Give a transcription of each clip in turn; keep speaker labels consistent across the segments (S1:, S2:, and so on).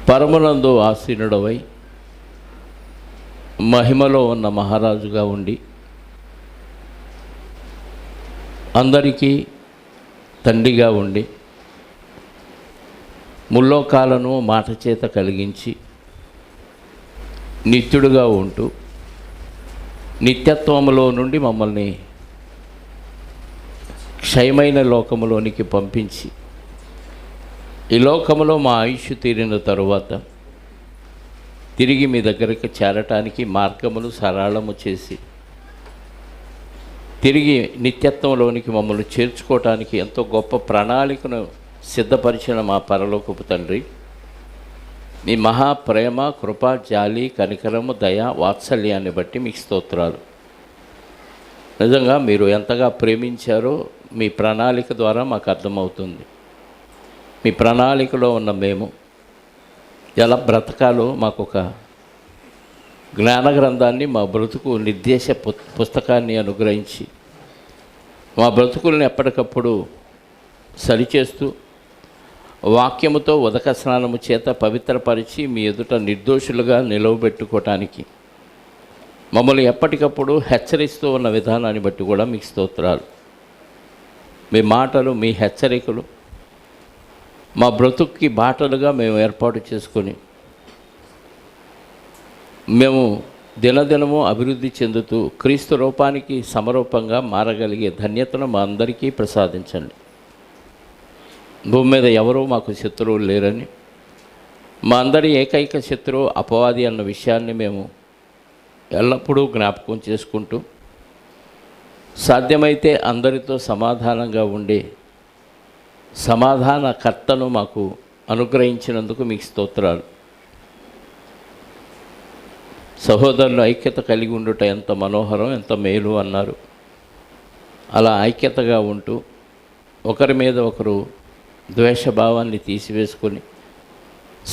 S1: పరమునందు ఆసీనుడవై మహిమలో ఉన్న మహారాజుగా ఉండి అందరికీ తండ్రిగా ఉండి ముల్లోకాలను మాట చేత కలిగించి నిత్యుడుగా ఉంటూ నిత్యత్వములో నుండి మమ్మల్ని క్షయమైన లోకములోనికి పంపించి ఈ లోకములో మా ఆయుష్ తీరిన తరువాత తిరిగి మీ దగ్గరికి చేరటానికి మార్గములు సరళము చేసి తిరిగి నిత్యత్వంలోనికి మమ్మల్ని చేర్చుకోవటానికి ఎంతో గొప్ప ప్రణాళికను సిద్ధపరిచిన మా పరలోకపు తండ్రి, మీ మహాప్రేమ, కృప, జాలి, కనికరము, దయ, వాత్సల్యాన్ని బట్టి మీకు స్తోత్రాలు. నిజంగా మీరు ఎంతగా ప్రేమించారో మీ ప్రణాళిక ద్వారా మాకు అర్థమవుతుంది. మీ ప్రణాళికలో ఉన్న మేము ఎలా బ్రతకాలో మాకు ఒక జ్ఞాన గ్రంథాన్ని, మా బ్రతుకు నిర్దేశ పుస్తకాన్ని అనుగ్రహించి మా బ్రతుకులను ఎప్పటికప్పుడు సరిచేస్తూ వాక్యముతో ఉదక స్నానము చేత పవిత్రపరిచి మీ ఎదుట నిర్దోషులుగా నిలవబెట్టుకోవటానికి మమ్మల్ని ఎప్పటికప్పుడు హెచ్చరిస్తూ ఉన్న విధానాన్ని బట్టి కూడా మీకు స్తోత్రాలు. మీ మాటలు, మీ హెచ్చరికలు మా బ్రతుక్కి బాటలుగా మేము ఏర్పాటు చేసుకొని మేము దినదినము అభివృద్ధి చెందుతూ క్రీస్తు రూపానికి సమరూపంగా మారగలిగే ధన్యతను మా అందరికీ ప్రసాదించండి. భూమి మీద ఎవరూ మాకు శత్రువులు లేరని, మా అందరి ఏకైక శత్రువు అపవాది అన్న విషయాన్ని మేము ఎల్లప్పుడూ జ్ఞాపకం చేసుకుంటూ సాధ్యమైతే అందరితో సమాధానంగా ఉండే సమాధానకర్తను మాకు అనుగ్రహించినందుకు మీకు స్తోత్రాలు. సహోదరులు ఐక్యత కలిగి ఉండుట ఎంత మనోహరం, ఎంత మేలు అన్నారు. అలా ఐక్యతగా ఉంటూ ఒకరి మీద ఒకరు ద్వేషభావాన్ని తీసివేసుకొని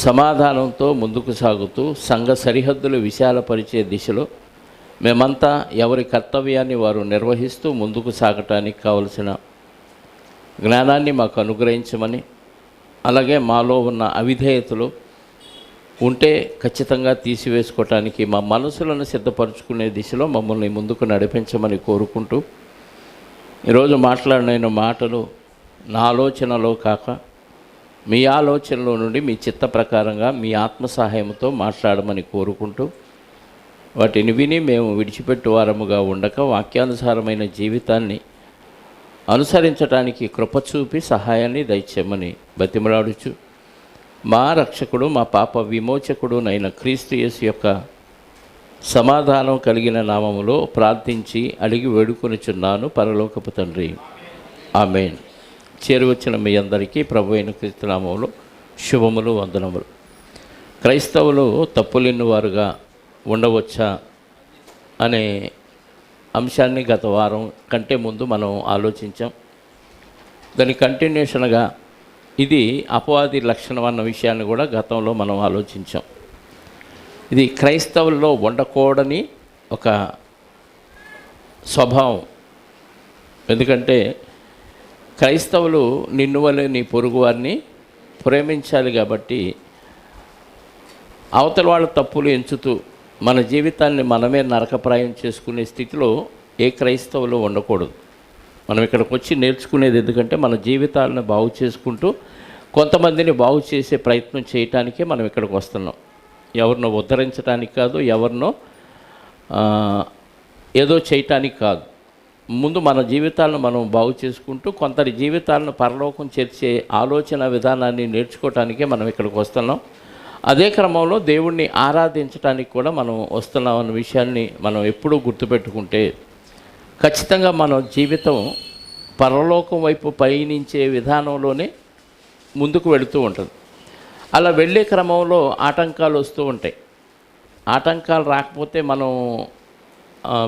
S1: సమాధానంతో ముందుకు సాగుతూ సంఘ సరిహద్దులు విశాలపరిచే దిశలో మేమంతా ఎవరి కర్తవ్యాన్ని వారు నిర్వహిస్తూ ముందుకు సాగటానికి కావలసిన జ్ఞానాన్ని మాకు అనుగ్రహించమని, అలాగే మాలో ఉన్న అవిధేయతలు ఉంటే ఖచ్చితంగా తీసివేసుకోవటానికి మా మనసులను సిద్ధపరచుకునే దిశలో మమ్మల్ని ముందుకు నడిపించమని కోరుకుంటూ, ఈరోజు మాట్లాడిన మాటలు నా ఆలోచనలో కాక మీ ఆలోచనలో నుండి మీ చిత్త ప్రకారంగా మీ ఆత్మ సహాయంతో మాట్లాడమని కోరుకుంటూ, వాటిని విని మేము విడిచిపెట్టు వారముగా ఉండక వాక్యానుసారమైన జీవితాన్ని అనుసరించడానికి కృప చూపి సహాయాన్ని దయచేయమని బతిమలాడుచు, మా రక్షకుడు, మా పాప విమోచకుడు నైన క్రీస్తు యేసు యొక్క సమాధానం కలిగిన నామములో ప్రార్థించి అడిగి వేడుకొనిచున్నాను పరలోకపు తండ్రి, ఆమేన్. చేరువచ్చిన మీ అందరికీ ప్రభు అయిన క్రీస్తు నామములో శుభములు, వందనములు. క్రైస్తవులు తప్పులేని వారుగా ఉండవచ్చా అనే అంశాన్ని గత వారం కంటే ముందు మనం ఆలోచించాం. దాని కంటిన్యూషన్గా ఇది అపవాది లక్షణం అన్న విషయాన్ని కూడా గతంలో మనం ఆలోచించాం. ఇది క్రైస్తవుల్లో ఉండకూడని ఒక స్వభావం. ఎందుకంటే క్రైస్తవులు నిన్ను వలె నీ పొరుగు వారిని ప్రేమించాలి. కాబట్టి అవతల వాళ్ళ తప్పులు ఎంచుతూ మన జీవితాన్ని మనమే నరకప్రాయం చేసుకునే స్థితిలో ఏ క్రైస్తవులు ఉండకూడదు. మనం ఇక్కడికి వచ్చి నేర్చుకునేది ఎందుకంటే మన జీవితాలను బాగు చేసుకుంటూ కొంతమందిని బాగు చేసే ప్రయత్నం చేయటానికే మనం ఇక్కడికి వస్తున్నాం. ఎవరినో ఉద్ధరించడానికి కాదు, ఎవరినో ఏదో చేయటానికి కాదు. ముందు మన జీవితాలను మనం బాగు చేసుకుంటూ కొందరి జీవితాలను పరలోకం చేర్చే ఆలోచన విధానాన్ని నేర్చుకోవటానికే మనం ఇక్కడికి వస్తున్నాం. అదే క్రమంలో దేవుణ్ణి ఆరాధించడానికి కూడా మనం వస్తున్నాం అన్న విషయాన్ని మనం ఎప్పుడూ గుర్తుపెట్టుకుంటే ఖచ్చితంగా మన జీవితం పరలోకం వైపు పయనించే విధానంలోనే ముందుకు వెళుతూ ఉంటుంది. అలా వెళ్ళే క్రమంలో ఆటంకాలు వస్తూ ఉంటాయి. ఆటంకాలు రాకపోతే మనం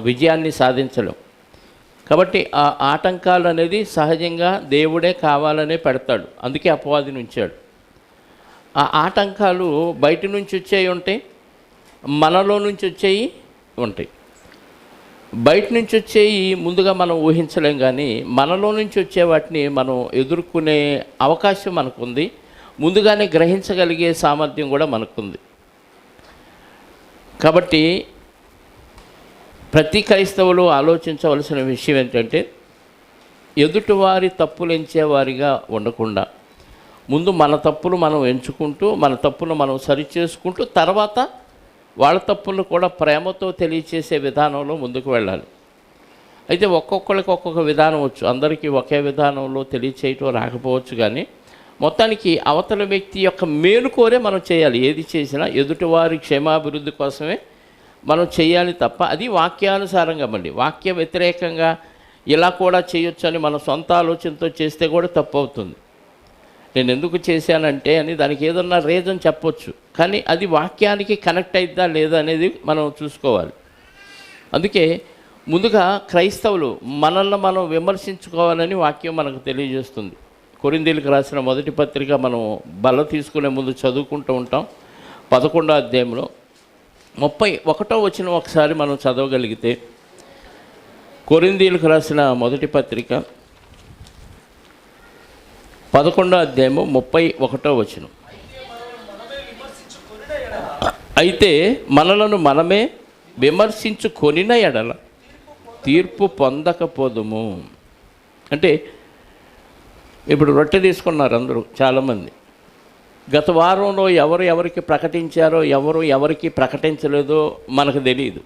S1: విజయాన్ని సాధించలేం. కాబట్టి ఆ ఆటంకాలు అనేది సహజంగా దేవుడే కావాలనే పెడతాడు. అందుకే అపవాదిని ఉంచాడు. ఆ ఆటంకాలు బయట నుంచి వచ్చేవి ఉంటాయి, మనలో నుంచి వచ్చేవి ఉంటాయి. బయట నుంచి వచ్చేవి ముందుగా మనం ఊహించలేం, కానీ మనలో నుంచి వచ్చే వాటిని మనం ఎదుర్కొనే అవకాశం మనకుంది. ముందుగానే గ్రహించగలిగే సామర్థ్యం కూడా మనకుంది. కాబట్టి ప్రతి క్రైస్తవులు ఆలోచించవలసిన విషయం ఏంటంటే, ఎదుటివారి తప్పులు ఎంచేవారిగా ఉండకుండా ముందు మన తప్పులు మనం ఎంచుకుంటూ, మన తప్పులు మనం సరిచేసుకుంటూ, తర్వాత వాళ్ళ తప్పులు కూడా ప్రేమతో తెలియచేసే విధానంలో ముందుకు వెళ్ళాలి. అయితే ఒక్కొక్కరికి ఒక్కొక్క విధానం వచ్చు, అందరికీ ఒకే విధానంలో తెలియచేయటం రాకపోవచ్చు. కానీ మొత్తానికి అవతల వ్యక్తి యొక్క మేలు కోరే మనం చేయాలి. ఏది చేసినా ఎదుటివారి క్షేమాభివృద్ధి కోసమే మనం చేయాలి తప్ప, అది వాక్యానుసారంగా, మళ్ళీ వాక్య వ్యతిరేకంగా ఇలా కూడా చేయొచ్చు అని మన సొంత ఆలోచనతో చేస్తే కూడా తప్పు అవుతుంది. నేను ఎందుకు చేశానంటే అని దానికి ఏదన్నా రీజన్ చెప్పొచ్చు, కానీ అది వాక్యానికి కనెక్ట్ అయిద్దా లేదా అనేది మనం చూసుకోవాలి. అందుకే ముందుగా క్రైస్తవులు మనల్ని మనం విమర్శించుకోవాలని వాక్యం మనకు తెలియజేస్తుంది. కొరింథీయులకు రాసిన మొదటి పత్రిక మనం బల్ల తీసుకునే ముందు చదువుకుంటూ ఉంటాం. 11వ అధ్యాయంలో 31వ వచనం ఒకసారి మనం చదవగలిగితే, కొరింథీయులకు రాసిన మొదటి పత్రిక 11వ అధ్యాయము 31వ వచనం. అయితే మనలను మనమే విమర్శించుకొనిన ఎడల తీర్పు పొందకపోదుము. అంటే ఇప్పుడు రొట్టె తీసుకున్నారు అందరూ చాలామంది. గత వారంలో ఎవరు ఎవరికి ప్రకటించారో, ఎవరు ఎవరికి ప్రకటించలేదో మనకు తెలియదు.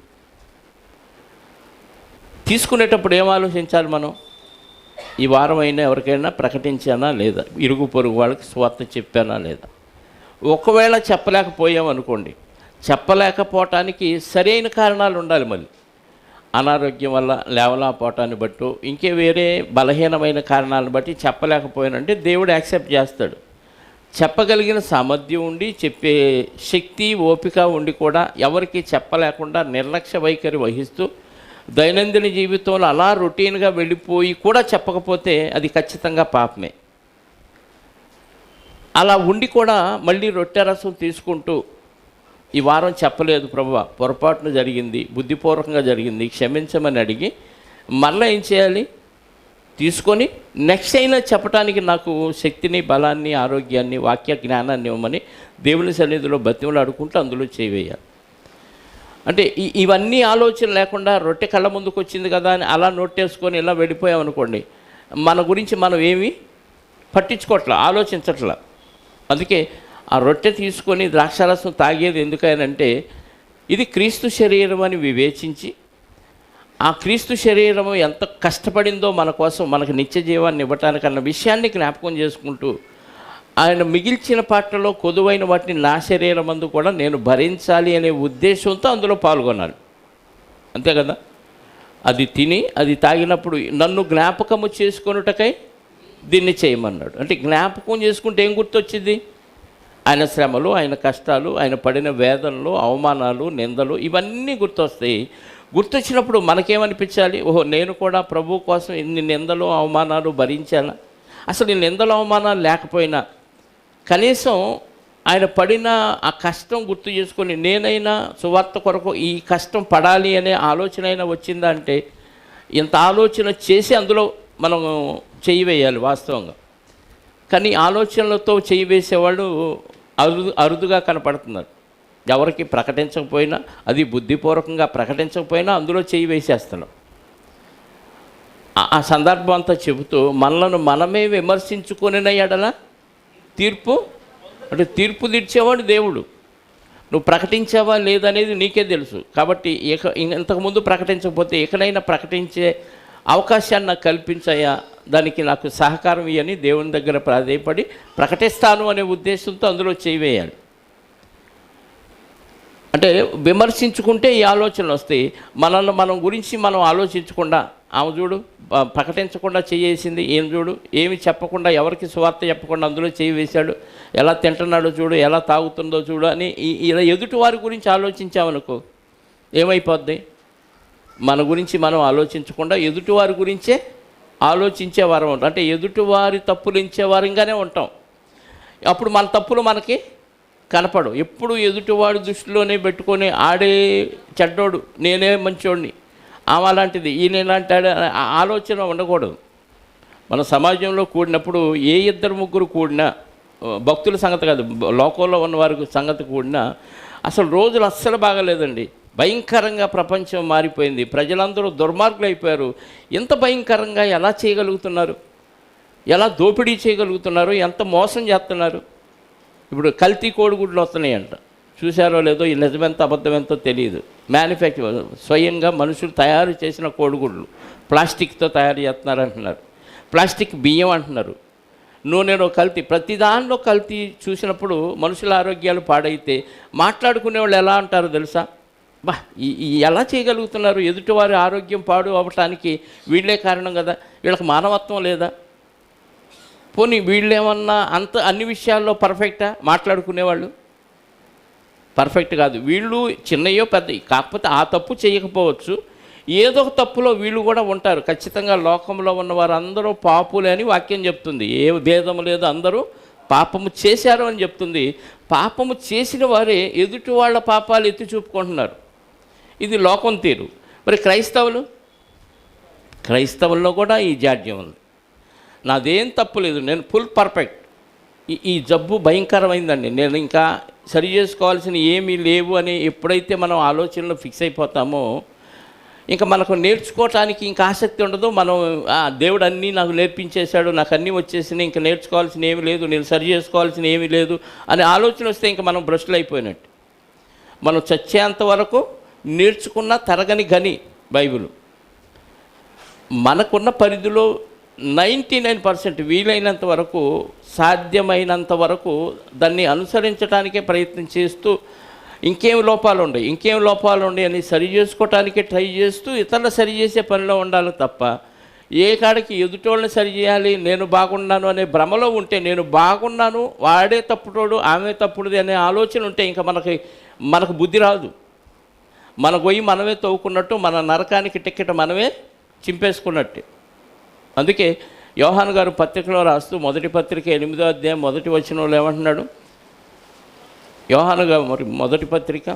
S1: తీసుకునేటప్పుడు ఏం ఆలోచించాలి మనం? ఈ వారం అయినా ఎవరికైనా ప్రకటించానా లేదా, ఇరుగు పొరుగు వాళ్ళకి స్వార్థ చెప్పానా లేదా. ఒకవేళ చెప్పలేకపోయామనుకోండి, చెప్పలేకపోవటానికి సరైన కారణాలు ఉండాలి. మళ్ళీ అనారోగ్యం వల్ల లేవలేకపోవటాన్ని బట్టి, ఇంకే వేరే బలహీనమైన కారణాలను బట్టి చెప్పలేకపోయానంటే దేవుడు యాక్సెప్ట్ చేస్తాడు. చెప్పగలిగిన సామర్థ్యం ఉండి, చెప్పే శక్తి ఓపిక ఉండి కూడా ఎవరికి చెప్పలేకుండా నిర్లక్ష్య వైఖరి వహిస్తూ దైనందిన జీవితంలో అలా రొటీన్గా వెళ్ళిపోయి కూడా చెప్పకపోతే అది ఖచ్చితంగా పాపమే. అలా ఉండి కూడా మళ్ళీ రొట్టె రసం తీసుకుంటూ, ఈ వారం చెప్పలేదు ప్రభువా, పొరపాటున జరిగింది, బుద్ధిపూర్వకంగా జరిగింది, క్షమించమని అడిగి మళ్ళీ ఏం చేయాలి? తీసుకొని నెక్స్ట్ అయినా చెప్పడానికి నాకు శక్తిని, బలాన్ని, ఆరోగ్యాన్ని, వాక్య జ్ఞానాన్ని ఇవ్వమని దేవుని సన్నిధిలో బతిమలు అడుకుంటూ అందులో చేయాలి. అంటే ఇవన్నీ ఆలోచన లేకుండా రొట్టె కళ్ళ ముందుకు వచ్చింది కదా అని అలా నోటేసుకొని ఇలా వెళ్ళిపోయామనుకోండి, మన గురించి మనం ఏమీ పట్టించుకోవట్లా, ఆలోచించట్లా. అందుకే ఆ రొట్టె తీసుకొని ద్రాక్షారసం తాగేది ఎందుకనంటే, ఇది క్రీస్తు శరీరం అని వివేచించి, ఆ క్రీస్తు శరీరము ఎంత కష్టపడిందో మన కోసం, మనకు నిత్య జీవాన్ని ఇవ్వటానికన్న విషయాన్ని జ్ఞాపకం చేసుకుంటూ, ఆయన మిగిల్చిన పాటలో కొదువైన వాటిని నా శరీరమందు కూడా నేను భరించాలి అనే ఉద్దేశంతో అందులో పాల్గొనాలి. అంతే కదా? అది తిని అది తాగినప్పుడు నన్ను జ్ఞాపకము చేసుకొనుటకై దీన్ని చేయమన్నాడు. అంటే జ్ఞాపకం చేసుకుంటే ఏం గుర్తొచ్చింది? ఆయన శ్రమలు, ఆయన కష్టాలు, ఆయన పడిన వేదనలు, అవమానాలు, నిందలు, ఇవన్నీ గుర్తొస్తాయి. గుర్తొచ్చినప్పుడు మనకేమనిపించాలి? ఓహో, నేను కూడా ప్రభు కోసం ఇన్ని నిందలు, అవమానాలు భరించాలా? అసలు ఈ నిందలు, అవమానాలు లేకపోయినా కనీసం ఆయన పడిన ఆ కష్టం గుర్తు చేసుకొని నేనైనా సువార్త కొరకు ఈ కష్టం పడాలి అనే ఆలోచన అయినా వచ్చిందా అంటే, ఇంత ఆలోచన చేసి అందులో మనం చెయ్యి వేయాలి వాస్తవంగా. కానీ ఆలోచనలతో చెయ్యి వేసేవాళ్ళు అరుదుగా కనపడుతున్నారు. ఎవరికి ప్రకటించకపోయినా, అది బుద్ధిపూర్వకంగా ప్రకటించకపోయినా అందులో చెయ్యి వేసేస్తున్నాం. ఆ సందర్భం అంతా చెబుతూ మనలను మనమే విమర్శించుకునే ఎడల తీర్పు, అంటే తీర్పు తీర్చేవాడు దేవుడు. నువ్వు ప్రకటించావా లేదనేది నీకే తెలుసు. కాబట్టి ఇంతకుముందు ప్రకటించకపోతే ఎక్కడైనా ప్రకటించే అవకాశాన్ని నాకు కల్పించాయా, దానికి నాకు సహకారం ఇవ్వని దేవుని దగ్గర ప్రాధేయపడి ప్రకటిస్తాను అనే ఉద్దేశంతో అందులో చేయవేయాలి. అంటే విమర్శించుకుంటే ఈ ఆలోచనలు వస్తాయి. మనల్ని మనం గురించి మనం ఆలోచించకుండా, ఆమె చూడు ప్రకటించకుండా చేయేసింది, ఏం చూడు ఏమి చెప్పకుండా, ఎవరికి సువార్త చెప్పకుండా అందులో చేయి వేశాడు, ఎలా తింటున్నాడో చూడు, ఎలా తాగుతుందో చూడు అని ఇలా ఎదుటివారి గురించి ఆలోచించామనుకో ఏమైపోద్ది? మన గురించి మనం ఆలోచించకుండా ఎదుటివారి గురించే ఆలోచించేవారం ఉంటాం. అంటే ఎదుటివారి తప్పులు ఎంచేవారంగానే ఉంటాం. అప్పుడు మన తప్పులు మనకి కనపడు. ఎప్పుడు ఎదుటివాడి దృష్టిలోనే పెట్టుకొని ఆడే చెడ్డోడు, నేనే మంచోడిని, ఆమె అలాంటిది, ఈయన ఇలాంటి ఆలోచన ఉండకూడదు. మన సమాజంలో కూడినప్పుడు ఏ ఇద్దరు ముగ్గురు కూడినా భక్తుల సంగతి కాదు, లోకంలో ఉన్న వారి సంగతి కూడా అసలు రోజులు అస్సలు బాగలేదండి. భయంకరంగా ప్రపంచం మారిపోయింది. ప్రజలందరూ దుర్మార్గులు అయిపోయారు. ఎంత భయంకరంగా ఎలా చేయగలుగుతున్నారు, ఎలా దోపిడీ చేయగలుగుతున్నారు, ఎంత మోసం చేస్తున్నారు. ఇప్పుడు కల్తీ కోడిగుడ్లు వస్తున్నాయంట, చూశారో లేదో, ఈ నిజమెంత అబద్ధమెంతో తెలియదు. మ్యానుఫ్యాక్చర్ స్వయంగా మనుషులు తయారు చేసిన కోడిగుడ్లు ప్లాస్టిక్తో తయారు చేస్తున్నారు అంటున్నారు. ప్లాస్టిక్ బియ్యం అంటున్నారు. నూనెలో కల్తీ, ప్రతి దానిలో కల్తీ చూసినప్పుడు మనుషుల ఆరోగ్యాలు పాడైతే మాట్లాడుకునే వాళ్ళు ఎలా అంటారో తెలుసా? ఎలా చేయగలుగుతున్నారు? ఎదుటివారి ఆరోగ్యం పాడు అవ్వటానికి వీళ్ళే కారణం కదా, వీళ్ళకి మానవత్వం లేదా? పోనీ వీళ్ళేమన్నా అన్ని విషయాల్లో పర్ఫెక్టా? మాట్లాడుకునేవాళ్ళు పర్ఫెక్ట్ కాదు. వీళ్ళు చిన్నయో పెద్ద, కాకపోతే ఆ తప్పు చేయకపోవచ్చు, ఏదో ఒక తప్పులో వీళ్ళు కూడా ఉంటారు ఖచ్చితంగా. లోకంలో ఉన్న వారు అందరూ పాపులే అని వాక్యం చెప్తుంది. ఏ భేదము లేదు, అందరూ పాపము చేశారు అని చెప్తుంది. పాపము చేసిన వారే ఎదుటి వాళ్ళ పాపాలు ఎత్తి చూపుకుంటున్నారు. ఇది లోకం తీరు. మరి క్రైస్తవుల్లో కూడా ఈ జాడ్యం ఉంది. నాదేం తప్పు లేదు, నేను ఫుల్ పర్ఫెక్ట్. ఈ జబ్బు భయంకరమైందండి. నేను ఇంకా సరి చేసుకోవాల్సిన ఏమీ లేవు అని ఎప్పుడైతే మనం ఆలోచనలో ఫిక్స్ అయిపోతామో ఇంకా మనకు నేర్చుకోవటానికి ఇంకా ఆసక్తి ఉండదు. మనం దేవుడు అన్నీ నాకు నేర్పించేశాడు, నాకు అన్నీ వచ్చేసినాయి, ఇంకా నేర్చుకోవాల్సిన ఏమీ లేదు, నేను సరి చేసుకోవాల్సిన ఏమీ లేదు అనే ఆలోచన వస్తే ఇంకా మనం భ్రష్టులు అయిపోయినట్టు. మనం చచ్చేంత వరకు నేర్చుకున్న తరగని గని బైబిల్. మనకున్న పరిధిలో 99% వీలైనంత వరకు, సాధ్యమైనంత వరకు దాన్ని అనుసరించడానికే ప్రయత్నం చేస్తూ ఇంకేం లోపాలు ఉన్నాయి అని సరి చేసుకోవటానికే ట్రై చేస్తూ ఇతరులు సరి చేసే పనిలో ఉండాలి తప్ప ఏ కాడికి ఎదుటోళ్ళని సరి చేయాలి, నేను బాగున్నాను అనే భ్రమలో ఉంటే, నేను బాగున్నాను వాడే తప్పుడోడు ఆమె తప్పుడుది అనే ఆలోచన ఉంటే ఇంకా మనకు బుద్ధి రాదు. మన గొయ్యి మనమే తవ్వుకున్నట్టు, మన నరకానికి టికెట్ మనమే చింపేసుకున్నట్టు. అందుకే యోహాను గారు పత్రికలో రాస్తూ మొదటి పత్రిక 8వ అధ్యాయం 1వ వచనంలో ఏమంటున్నాడు? యోహాను గారు మొదటి పత్రిక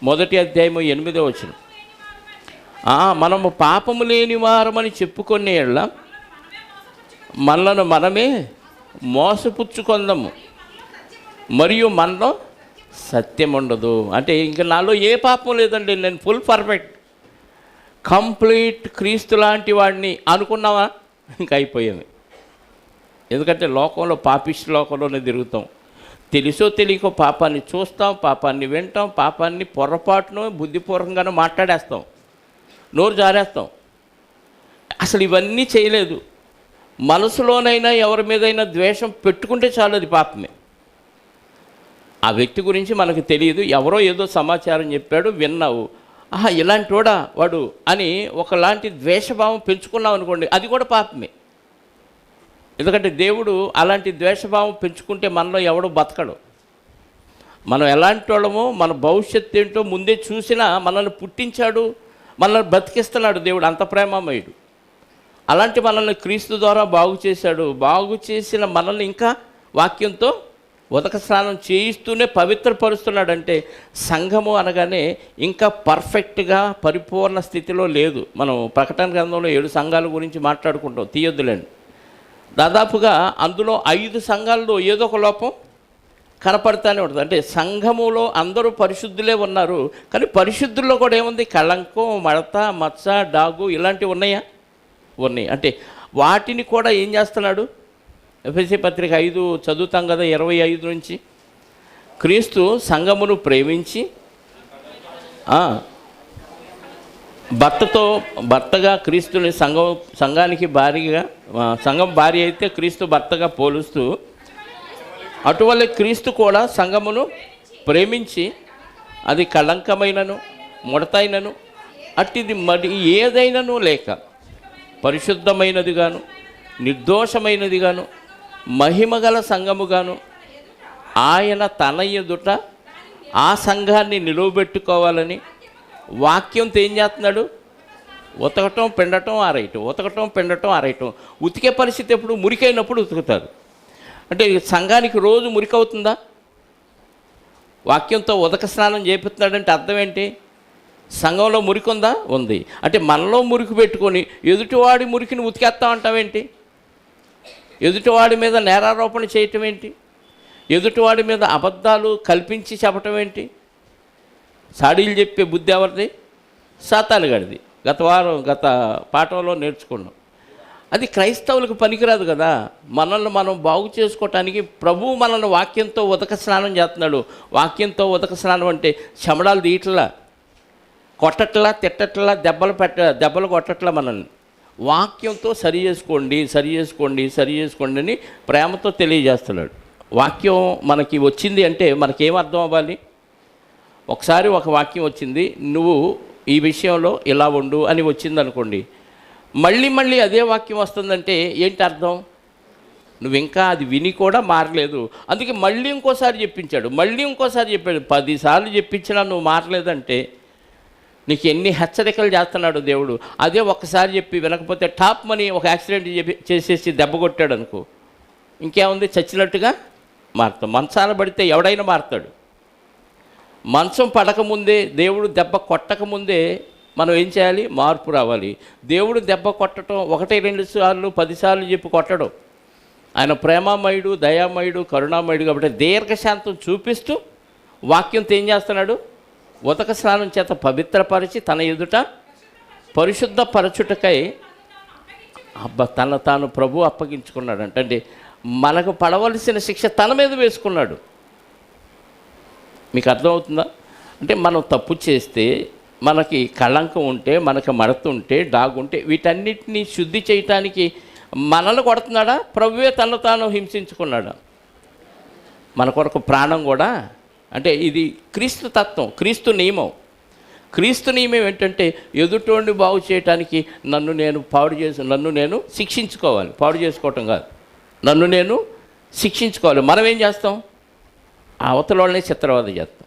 S1: 1వ అధ్యాయం 8వ వచనం, మనము పాపము లేని వారమని చెప్పుకునే యెడల మనలను మనమే మోసపుచ్చుకొందము, మరియు మనలో సత్యం ఉండదు. అంటే ఇంక నాలో ఏ పాపం లేదండి, నేను ఫుల్ పర్ఫెక్ట్, కంప్లీట్ క్రీస్తు లాంటి వాడిని అనుకున్నావా? ఇంకా అయిపోయాము. ఎందుకంటే లోకంలో పాపిష్టి లోకంలోనే తిరుగుతాం. తెలుసో తెలియకో పాపాన్ని చూస్తాం, పాపాన్ని వింటాం, పాపాన్ని పొరపాటును బుద్ధిపూర్వకంగానూ మాట్లాడేస్తాం, నోరు జారేస్తాం. అసలు ఇవన్నీ చేయలేదు. మనసులోనైనా ఎవరి మీదైనా ద్వేషం పెట్టుకుంటే చాలు, అది పాపమే. ఆ వ్యక్తి గురించి మనకు తెలియదు, ఎవరో ఏదో సమాచారం చెప్పాడు, విన్నావు, ఇలాంటి వాడు అని ఒకలాంటి ద్వేషభావం పెంచుకున్నాం అనుకోండి, అది కూడా పాపమే. ఎందుకంటే దేవుడు అలాంటి ద్వేషభావం పెంచుకుంటే మనలో ఎవడో బతకడు. మనం ఎలాంటి వాళ్ళమో, మన భవిష్యత్తు ఏంటో ముందే చూసినా మనల్ని పుట్టించాడు, మనల్ని బ్రతికిస్తున్నాడు దేవుడు, అంత ప్రేమమయుడు. అలాంటి మనల్ని క్రీస్తు ద్వారా బాగు చేశాడు. బాగు చేసిన మనల్ని ఇంకా వాక్యంతో ఉదక స్నానం చేయిస్తూనే పవిత్రపరుస్తున్నాడంటే సంఘము అనగానే ఇంకా పర్ఫెక్ట్గా పరిపూర్ణ స్థితిలో లేదు. మనం ప్రకటన గ్రంథంలో 7 సంఘాల గురించి మాట్లాడుకుంటాం, తీయొద్దులేండి. దాదాపుగా అందులో 5 సంఘాల్లో ఏదో ఒక లోపం కనపడతానే ఉంటుంది. అంటే సంఘములో అందరూ పరిశుద్ధులే ఉన్నారు, కానీ పరిశుద్ధుల్లో కూడా ఏముంది? కళంకం, మడత, మచ్చ, డాగు ఇలాంటివి ఉన్నాయి. అంటే వాటిని కూడా ఏం చేస్తున్నాడు? ఎఫెసీ పత్రిక 5 చదువుతాం కదా, 25 నుంచి. క్రీస్తు సంఘమును ప్రేమించి భర్తగా క్రీస్తుని సంఘానికి భార్యగా, సంఘం భార్య అయితే క్రీస్తు భర్తగా పోలుస్తూ, అటువల్ల క్రీస్తు కూడా సంఘమును ప్రేమించి అది కళంకమైనను ముడతైనను అట్టిది మరి ఏదైనాను లేక పరిశుద్ధమైనదిగాను నిర్దోషమైనదిగాను మహిమగల సంఘముగాను ఆయన తన ఎదుట ఆ సంఘాన్ని నిలువబెట్టుకోవాలని వాక్యంతో ఏం చేస్తున్నాడు? ఉతకటం, పిండటం, ఆరేయటం. ఉతికే పరిస్థితి ఎప్పుడు? మురికైనప్పుడు ఉతుకుతారు. అంటే సంఘానికి రోజు మురికి అవుతుందా? వాక్యంతో ఉదక స్నానం చేపిస్తున్నాడంటే అర్థం ఏంటి? సంఘంలో మురికి ఉందా? ఉంది. అంటే మనలో మురికి పెట్టుకొని ఎదుటివాడి మురికిని ఉతికేస్తా ఉంటామేంటి? ఎదుటివాడి మీద నేరారోపణ చేయటం ఏంటి? ఎదుటివాడి మీద అబద్ధాలు కల్పించి చెప్పటం ఏంటి? సాడీలు చెప్పే బుద్ధి ఎవరిది? సాతానుగాడిది. గత పాఠంలో నేర్చుకున్నాం. అది క్రైస్తవులకు పనికిరాదు కదా. మనల్ని మనం బాగు చేసుకోవటానికి ప్రభువు మనల్ని వాక్యంతో ఉదక స్నానం చేస్తున్నాడు. వాక్యంతో ఉదక స్నానం అంటే చెమడాలు తీయట్లా, కొట్టట్లా, తిట్టట్లా, దెబ్బలు కొట్టట్లా. మనల్ని వాక్యంతో సరి చేసుకోండి అని ప్రేమతో తెలియజేస్తున్నాడు. వాక్యం మనకి వచ్చింది అంటే మనకేం అర్థం అవ్వాలి? ఒకసారి ఒక వాక్యం వచ్చింది, నువ్వు ఈ విషయంలో ఇలా ఉండు అని వచ్చింది అనుకోండి, మళ్ళీ అదే వాక్యం వస్తుందంటే ఏంటి అర్థం? నువ్వు ఇంకా అది విని కూడా మారలేదు. అందుకే మళ్ళీ ఇంకోసారి చెప్పాడు. 10 సార్లు చెప్పించినా నువ్వు మారలేదంటే నీకు ఎన్ని హెచ్చరికలు చేస్తున్నాడు దేవుడు. అదే ఒక్కసారి చెప్పి వినకపోతే టాప్ మనీ ఒక యాక్సిడెంట్ చేసేసి దెబ్బ కొట్టాడు అనుకో, ఇంకేముంది, చచ్చినట్టుగా మారుతాం. మంచాన పడితే ఎవడైనా మారుతాడు. మంచం పడకముందే, దేవుడు దెబ్బ కొట్టకముందే మనం ఏం చేయాలి? మార్పు రావాలి. దేవుడు దెబ్బ కొట్టడం 1-2 సార్లు 10 సార్లు చెప్పి కొట్టడం. ఆయన ప్రేమామయుడు, దయామయుడు, కరుణామయుడు కాబట్టి దీర్ఘశాంతం చూపిస్తూ వాక్యంతో ఏం చేస్తున్నాడు? ఉదక స్నానం చేత పవిత్రపరిచి తన ఎదుట పరిశుద్ధపరచుటకై తన తాను ప్రభు అప్పగించుకున్నాడు. అంటే మనకు పడవలసిన శిక్ష తన మీద వేసుకున్నాడు. మీకు అర్థమవుతుందా? అంటే మనం తప్పు చేస్తే, మనకి కళంకం ఉంటే, మనకు మడతుంటే, డాగుంటే, వీటన్నిటినీ శుద్ధి చేయటానికి మనల్ని కొడుతున్నాడా? ప్రభువే తను తాను హింసించుకున్నాడా? మన కొరకు ప్రాణం కూడా. అంటే ఇది క్రీస్తు తత్వం, క్రీస్తు నియమం. క్రీస్తు నియమం ఏంటంటే ఎదుటోడిని బాగు చేయటానికి నన్ను నేను శిక్షించుకోవాలి. పాడు చేసుకోవటం కాదు, నన్ను నేను శిక్షించుకోవాలి. మనం ఏం చేస్తాం? అవతల వాళ్ళని చిత్రవద చేస్తాం,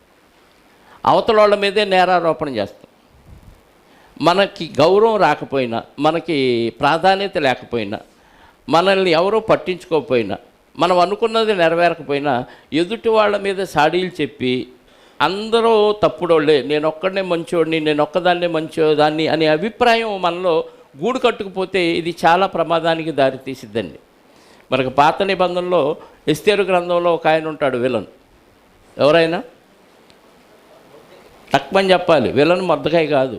S1: అవతల వాళ్ళ మీదే నేరారోపణ చేస్తాం. మనకి గౌరవం రాకపోయినా, మనకి ప్రాధాన్యత లేకపోయినా, మనల్ని ఎవరో పట్టించుకోకపోయినా, మనం అనుకున్నది నెరవేరకపోయినా ఎదుటి వాళ్ళ మీద సాడీలు చెప్పి అందరూ తప్పుడోళ్ళే, నేను ఒక్కడనే మంచోడిని, నేను ఒక్కదాన్నే మంచోదాన్ని అనే అభిప్రాయం మనలో గూడు కట్టుకుపోతే ఇది చాలా ప్రమాదానికి దారితీసిద్దండి. మనకు పాత నిబంధనలో ఎస్తేరు గ్రంథంలో ఒక ఆయన ఉంటాడు, విలన్. ఎవరైనా తక్కువని చెప్పాలి. విలన్ మొర్దకాయ కాదు,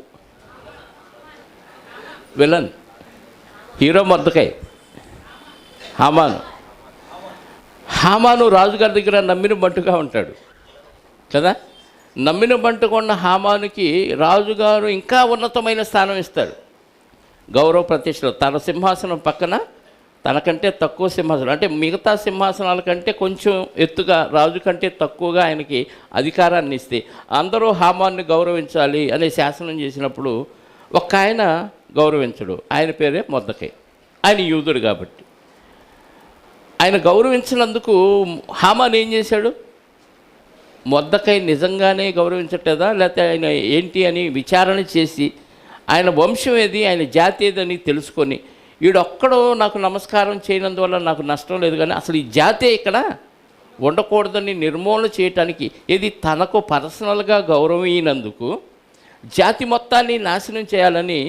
S1: విలన్. హీరో మొర్దకాయ హామాను రాజుగారి దగ్గర నమ్మిన బంటుగా ఉంటాడు కదా. నమ్మిన బంటుకున్న హామానుకి రాజుగారు ఇంకా ఉన్నతమైన స్థానం ఇస్తాడు. గౌరవ ప్రతిష్టలు, తన సింహాసనం పక్కన తనకంటే తక్కువ సింహాసనం, అంటే మిగతా సింహాసనాల కంటే కొంచెం ఎత్తుగా, రాజు కంటే తక్కువగా ఆయనకి అధికారాన్ని ఇస్తే అందరూ హామాన్ని గౌరవించాలి అనే శాసనం చేసినప్పుడు ఒక్క ఆయన గౌరవించడు. ఆయన పేరే మొర్దెకై. ఆయన యూదుడు కాబట్టి ఆయన గౌరవించినందుకు హామాన్ ఏం చేశాడు? మొర్దెకై నిజంగానే గౌరవించట్లేదా, లేకపోతే ఆయన ఏంటి అని విచారణ చేసి ఆయన వంశం ఏది, ఆయన జాతి ఏదని తెలుసుకొని, వీడొక్కడో నాకు నమస్కారం చేయనందువల్ల నాకు నష్టం లేదు, కానీ అసలు ఈ జాతే ఇక్కడ ఉండకూడదని నిర్మూలన చేయటానికి, ఇది తనకు పర్సనల్గా గౌరవం ఇయ్యనందుకు జాతి మొత్తాన్ని నాశనం చేయాలని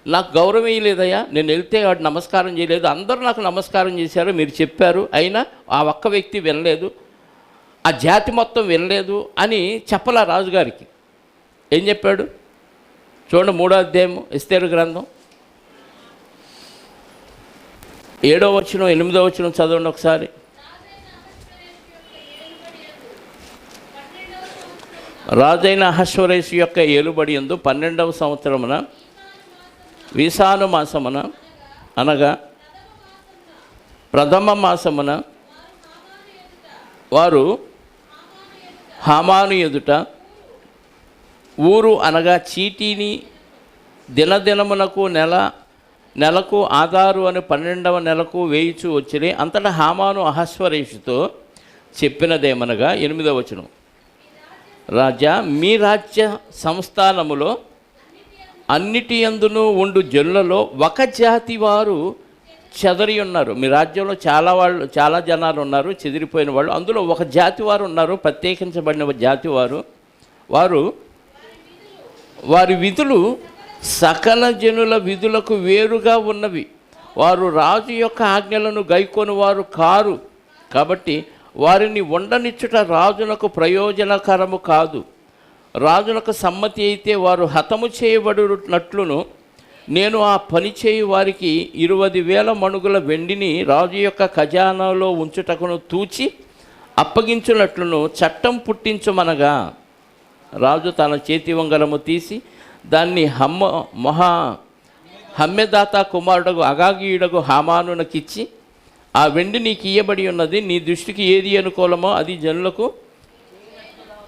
S1: నాకు గౌరవం ఇయ్యలేదయ్యా, నేను వెళ్తే వాడు నమస్కారం చేయలేదు, అందరూ నాకు నమస్కారం చేశారు, మీరు చెప్పారు, అయినా ఆ ఒక్క వ్యక్తి వినలేదు, ఆ జాతి మొత్తం వినలేదు అని చెప్పలా రాజుగారికి. ఏం చెప్పాడు చూడండి, 3వ అధ్యాయం ఎస్తేరు గ్రంథం 7వ వచనం 8వ వచనం చదవండి ఒకసారి. రాజైన అహష్వేరోషు యొక్క ఏలుబడి యందు 12వ సంవత్సరమున వీసాను మాసమున, అనగా ప్రథమ మాసమున, వారు హామాను ఎదుట ఊరు అనగా చీటీని దినదినమునకు నెలకు ఆధారు అని 12వ నెలకు వేయిచు వచ్చిరి. అంతటా హామాను అహష్వేరోషుతో చెప్పినదేమనగా 8వ వచనం, రాజా, మీ రాజ్య సంస్థానములో అన్నిటి యందును ఉండు జనులలో ఒక జాతి వారు చెదరి ఉన్నారు. మీ రాజ్యంలో చాలా జనాలు ఉన్నారు, చెదిరిపోయిన వాళ్ళు. అందులో ఒక జాతి వారు ఉన్నారు, ప్రత్యేకించబడిన జాతి వారు వారి విధులు సకల జనుల విధులకు వేరుగా ఉన్నవి. వారు రాజు యొక్క ఆజ్ఞలను గైకొని వారు కారు. కాబట్టి వారిని ఉండనిచ్చుట రాజునకు ప్రయోజనకరము కాదు. రాజునకు సమ్మతి అయితే వారు హతము చేయబడినట్లును నేను ఆ పని చేయు వారికి 20,000 మణుగుల వెండిని రాజు యొక్క ఖజానాలో ఉంచుటకును తూచి అప్పగించున్నట్లును చట్టం పుట్టించుమనగా, రాజు తన చేతి ఉంగరము తీసి దాన్ని హమ్మెదాత కుమారుడగు అగాగీయుడగు హామానునకిచ్చి, ఆ వెండి నీకు ఇయ్యబడి ఉన్నది, నీ దృష్టికి ఏది అనుకూలమో అది జనులకు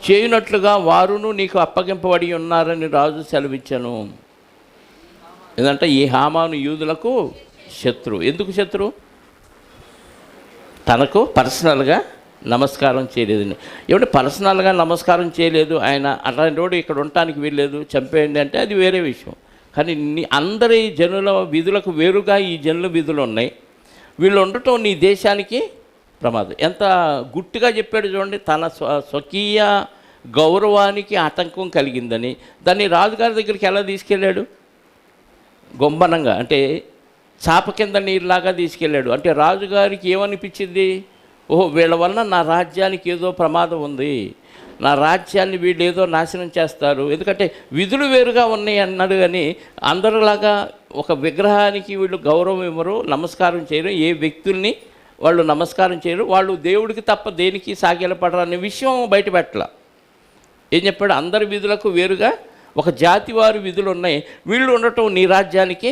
S1: చేయునట్లుగా వారును నీకు అప్పగింపబడి ఉన్నారని రాజు సెలవిచ్చాను. ఎందుకంటే ఈ హామాను యూదులకు శత్రు. ఎందుకు శత్రు? తనకు పర్సనల్గా నమస్కారం చేయలేదు. ఏమంటే పర్సనల్గా నమస్కారం చేయలేదు ఆయన, అట్లాంటి వాడు ఇక్కడ ఉండటానికి వీల్లేదు, చంపేయండి అంటే అది వేరే విషయం. కానీ అందరి జనుల విధులకు వేరుగా ఈ జనుల విధులు ఉన్నాయి. వీళ్ళు ఉండటం నీ దేశానికి ప్రమాదం. ఎంత గుట్టుగా చెప్పాడు చూడండి. తన స్వకీయ గౌరవానికి ఆటంకం కలిగిందని దాన్ని రాజుగారి దగ్గరికి ఎలా తీసుకెళ్ళాడు? గొంబనంగా, అంటే చాప కింద నీరులాగా తీసుకెళ్ళాడు. అంటే రాజుగారికి ఏమనిపించింది? ఓహో, వీళ్ళ వల్ల నా రాజ్యానికి ఏదో ప్రమాదం ఉంది, నా రాజ్యాన్ని వీళ్ళు ఏదో నాశనం చేస్తారు. ఎందుకంటే విధులు వేరుగా ఉన్నాయి అన్నాడు. కానీ అందరిలాగా ఒక విగ్రహానికి వీళ్ళు గౌరవం ఇవ్వరు, నమస్కారం చేయరు, ఏ వ్యక్తుల్ని వాళ్ళు నమస్కారం చేయరు, వాళ్ళు దేవుడికి తప్ప దేనికి సాగిలపడరు అనే విషయం బయటపెట్టల. ఏం చెప్పాడు? అందరి విధులకు వేరుగా ఒక జాతి వారి విధులు ఉన్నాయి, వీళ్ళు ఉండటం నీ రాజ్యానికి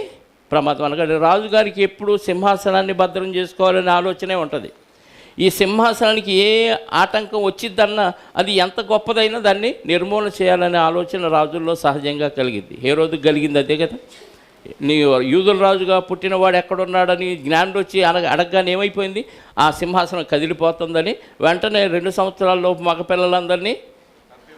S1: ప్రమాదం. అనగా రాజుగారికి ఎప్పుడు సింహాసనాన్ని భద్రం చేసుకోవాలనే ఆలోచనే ఉంటుంది. ఈ సింహాసనానికి ఏ ఆటంకం వచ్చిద్దన్నా అది ఎంత గొప్పదైనా దాన్ని నిర్మూలన చేయాలనే ఆలోచన రాజుల్లో సహజంగా కలిగింది. హేరోదుకు కలిగింది అదే కదా. నీ యూదుల రాజుగా పుట్టినవాడు ఎక్కడున్నాడని జ్ఞానుడు వచ్చి అడగగానే ఏమైపోయింది? ఆ సింహాసనం కదిలిపోతుందని వెంటనే 2 సంవత్సరాల్లోపు మగపిల్లలందరినీ,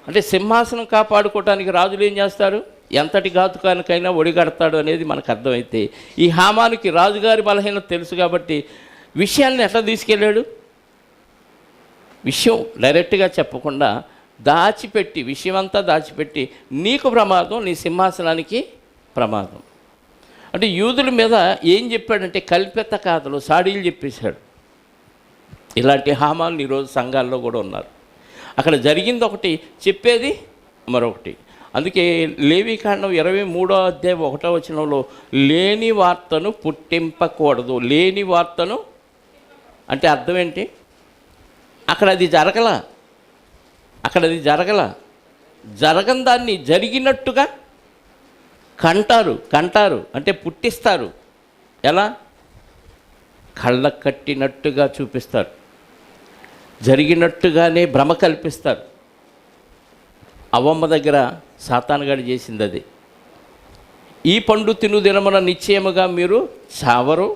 S1: అంటే సింహాసనం కాపాడుకోవటానికి రాజులు ఏం చేస్తారు? ఎంతటి ఘాతుకానికైనా ఒడిగడతాడు అనేది మనకు అర్థమైతే, ఈ హామానికి రాజుగారి బలహీనత తెలుసు కాబట్టి విషయాన్ని ఎట్లా తీసుకెళ్ళాడు? విషయం డైరెక్ట్గా చెప్పకుండా దాచిపెట్టి, విషయమంతా దాచిపెట్టి, నీకు ప్రమాదం, నీ సింహాసనానికి ప్రమాదం. అంటే యూదుల మీద ఏం చెప్పాడంటే కల్పిత కథలు, సాడీలు చెప్పేశాడు. ఇలాంటి హామాలు ఈరోజు సంఘాల్లో కూడా ఉన్నారు. అక్కడ జరిగింది ఒకటి, చెప్పేది మరొకటి. అందుకే లేవీకాండం 23వ అధ్యాయం 1వ వచనంలో లేని వార్తను పుట్టింపకూడదు. లేని వార్తను అంటే అర్థం ఏంటి? అక్కడ అది జరగల, జరగని దాన్ని జరిగినట్టుగా కంటారు అంటే పుట్టిస్తారు. ఎలా? కళ్ళ కట్టినట్టుగా చూపిస్తారు, జరిగినట్టుగానే భ్రమ కల్పిస్తారు. అవ్వమ్మ దగ్గర సాతానుగాడు చేసింది అది. ఈ పండు తిను దినమున నిశ్చయముగా మీరు చావరు,